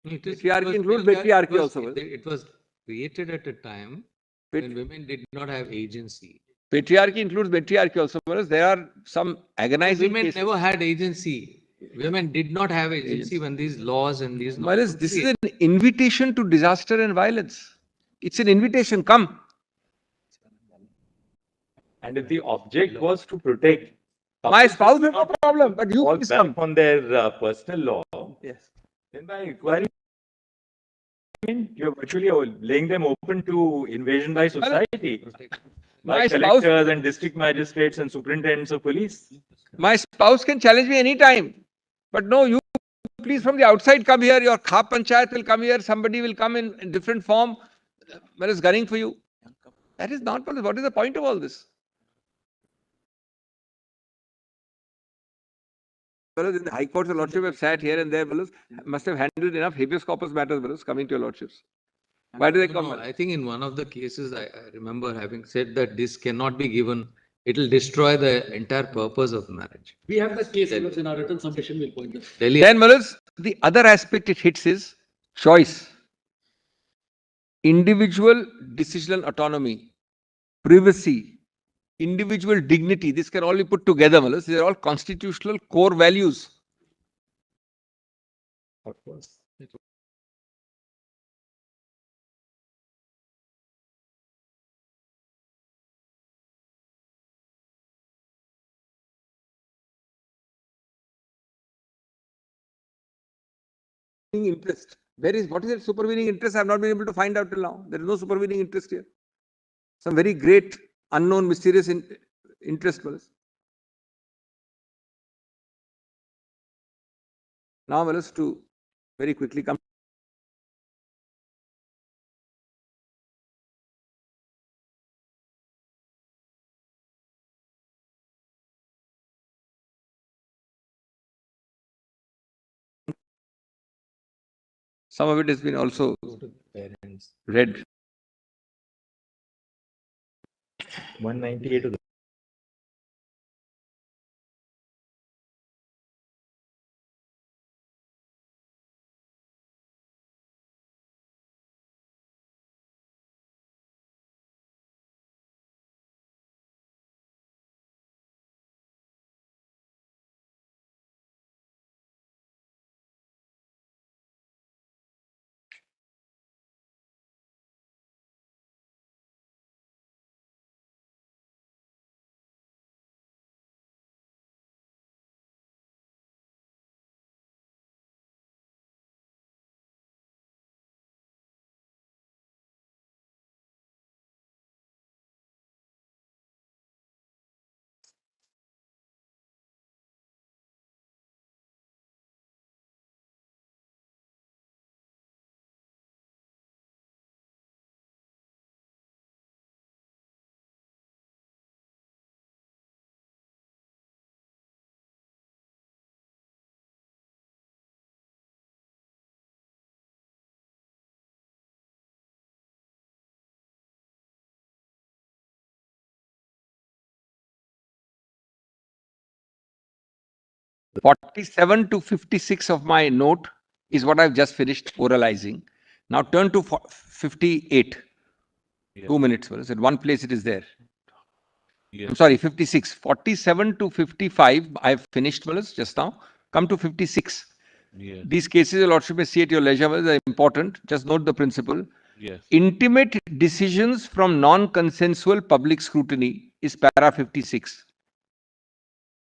Patriarchy includes patriarchy also. It was created at a time when women did not have agency. Patriarchy includes matriarchy also. There are some agonizing Women cases. never had agency. Women did not have agency when these laws and these... This is an invitation to disaster and violence. It's an invitation, come. And if the object was to protect my spouse, has no problem, but you please come on their personal law, yes, then by requiring, you're virtually laying them open to invasion by society, by collectors and district magistrates and superintendents of police. My spouse can challenge me anytime, but no, you please from the outside come here, your Khap Panchayat will come here, somebody will come in different form, is gunning for you. That is not possible. What is the point of all this? In the High Court, the Lordship have sat here and there, must have handled enough habeas corpus matters, coming to your Lordships. Why do they come? I think in one of the cases, I remember having said that this cannot be given. It will destroy the entire purpose of marriage. We have the case in our written submission, we'll point this. Then, the other aspect it hits is choice. Individual decisional autonomy, privacy, individual dignity. This can all be put together. These are all constitutional core values. Of course. Interest. What is that supervening interest? I have not been able to find out till now. There is no supervening interest here. Some very great, unknown, mysterious interest. Now, to very quickly come. Some of it has been also read. 198 of the 47 to 56 of my note is what I've just finished oralizing. Now turn to 58. Yes. 2 minutes. Well, at one place it is there. Yes. I'm sorry, 56. 47 to 55, I've finished just now. Come to 56. Yes. These cases, Your Lordship may see at your leisure, are important. Just note the principle. Yes. Intimate decisions from non-consensual public scrutiny is para 56.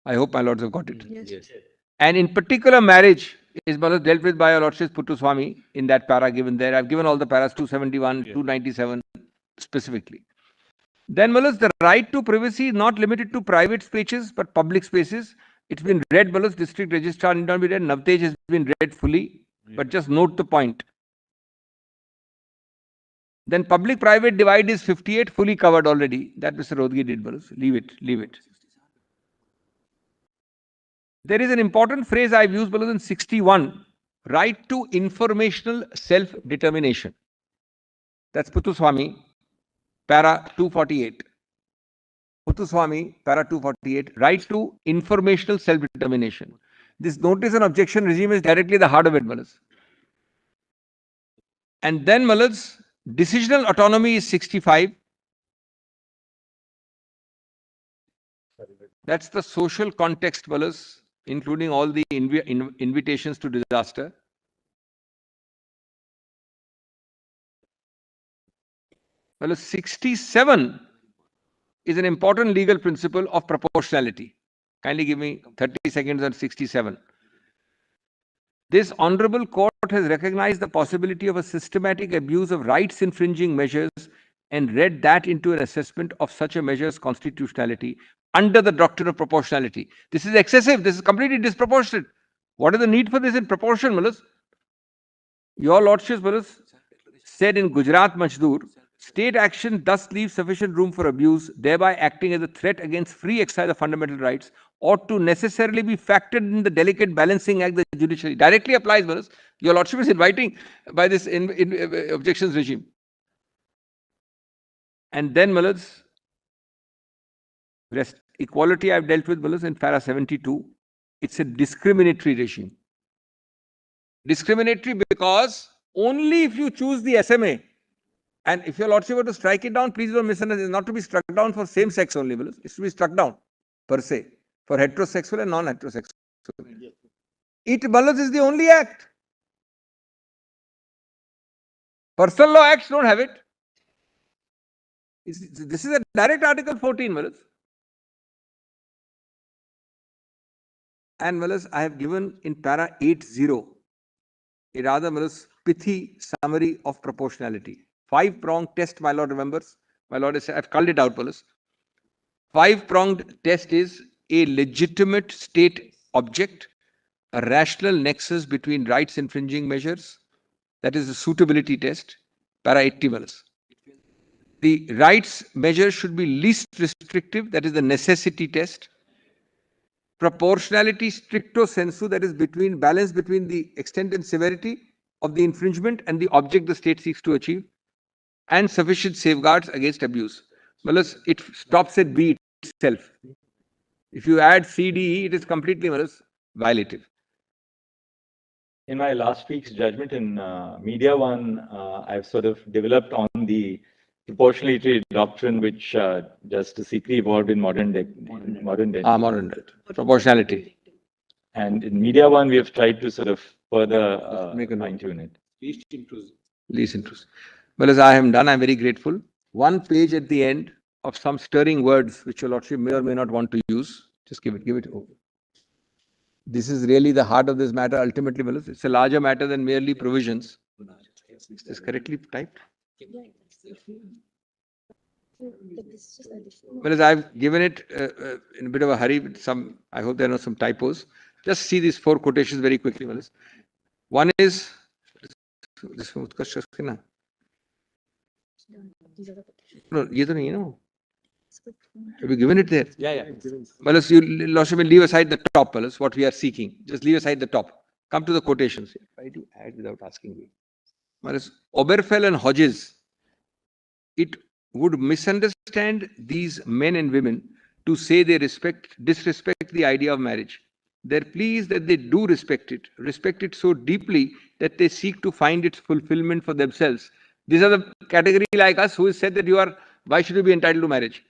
I hope my lords have got it. Yes. And in particular, marriage is dealt with by Your Lordship Puttuswamy in that para given there. I've given all the paras 271, 297 specifically. Then, the right to privacy is not limited to private spaces but public spaces. It's been read, district registrar need not be read. Navtej has been read fully, but just note the point. Then public-private divide is 58, fully covered already. That Mr. Rodgi did, leave it. There is an important phrase I've used, in 61, right to informational self-determination. That's Puttuswamy, para 248. Puttuswamy, para 248, right to informational self-determination. This notice and objection regime is directly the heart of it, And then, decisional autonomy is 65. That's the social context, including all the invitations to disaster. Well, 67 is an important legal principle of proportionality. Kindly give me 30 seconds on 67. This honorable court has recognized the possibility of a systematic abuse of rights infringing measures and read that into an assessment of such a measure's constitutionality under the doctrine of proportionality. This is excessive. This is completely disproportionate. What is the need for this in proportion, Your Lordships, said in Gujarat Majdoor, state action thus leaves sufficient room for abuse, thereby acting as a threat against free exercise of fundamental rights, ought to necessarily be factored in the delicate balancing act the judiciary directly applies. Your Lordship is inviting by this objections regime. And then, equality I've dealt with, in para 72. It's a discriminatory regime. Discriminatory because only if you choose the SMA, and if your Lordship were to strike it down, please don't misunderstand, it's not to be struck down for same sex only, it's to be struck down per se for heterosexual and non-heterosexual. It is the only act. Personal law acts don't have it. This is a direct Article 14, And I have given in para 80 a rather pithy summary of proportionality. 5-pronged test, my lord remembers. My lord has, I've called it out, 5-pronged test is a legitimate state object, a rational nexus between rights infringing measures, that is the suitability test, para 80. The rights measure should be least restrictive, that is the necessity test. Proportionality stricto sensu, that is balance between the extent and severity of the infringement and the object the state seeks to achieve, and sufficient safeguards against abuse. It stops at B itself. If you add C, D, E, it is completely violative. In my last week's judgment in Media One, I've sort of developed on the proportionality doctrine, which Justice CHEQUE evolved in modern day. Modern proportionality. And in Media One, we have tried to sort of further fine-tune it. Least intrusive. Well, as I am done, I'm very grateful. One page at the end of some stirring words, which your Lordship may or may not want to use. Just give it over. This is really the heart of this matter. Ultimately, it's a larger matter than merely provisions. Is this correctly typed? Well, as I've given it in a bit of a hurry, with some, I hope there are some typos. Just see these 4 quotations very quickly. One is this one. No, ये तो नहीं है ना. Have you given it there? Yeah. Well, you Lordship will leave aside the top, what we are seeking. Just leave aside the top. Come to the quotations. Try to add without asking me. Well, Oberfell and Hodges, it would misunderstand these men and women to say they disrespect the idea of marriage. Their plea is that they do respect it so deeply that they seek to find its fulfillment for themselves. These are the category like us who has said that why should you be entitled to marriage?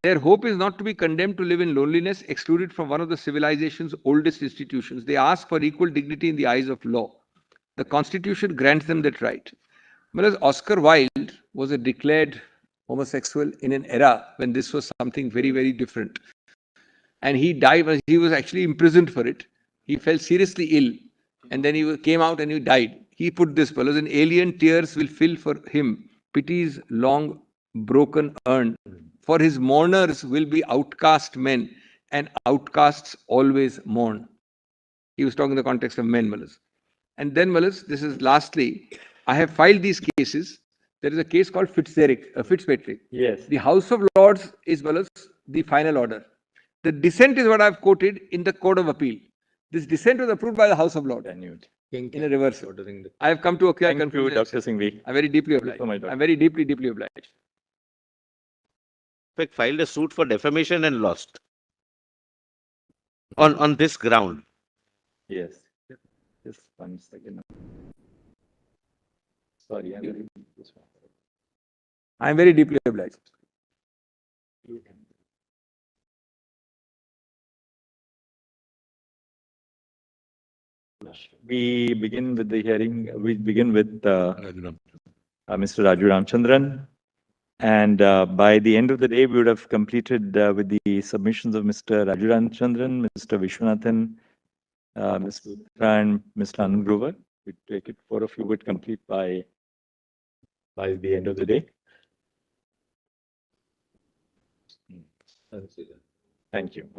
Their hope is not to be condemned to live in loneliness, excluded from one of the civilization's oldest institutions. They ask for equal dignity in the eyes of law. The Constitution grants them that right. Whereas Oscar Wilde was a declared homosexual in an era when this was something very, very different. And he died, he was actually imprisoned for it. He fell seriously ill and then he came out and he died. He put this, fellows, an alien tears will fill for him pity's long broken urn. For his mourners will be outcast men, and outcasts always mourn. He was talking in the context of men, Malas. And then, Malas, this is lastly, I have filed these cases. There is a case called Fitzpatrick. Yes. The House of Lords is, Malas, the final order. The dissent is what I have quoted in the Court of Appeal. This dissent was approved by the House of Lords in a reversal. I have come to a clear conclusion. Thank you, Dr. Singhvi. I'm very deeply obliged. I'm very deeply, deeply obliged. Filed a suit for defamation and lost on this ground. Yes. Just 1 second. Sorry, I'm very deeply obliged. We begin with the hearing. We begin with Mr. Raju Ramchandran. And by the end of the day, we would have completed with the submissions of Mr. Raju Ramchandran, Mr. Vishwanathan, Mr. Rukhsar, and Mr. Anand Grover. We take it, 4 of you would complete by the end of the day. Thank you.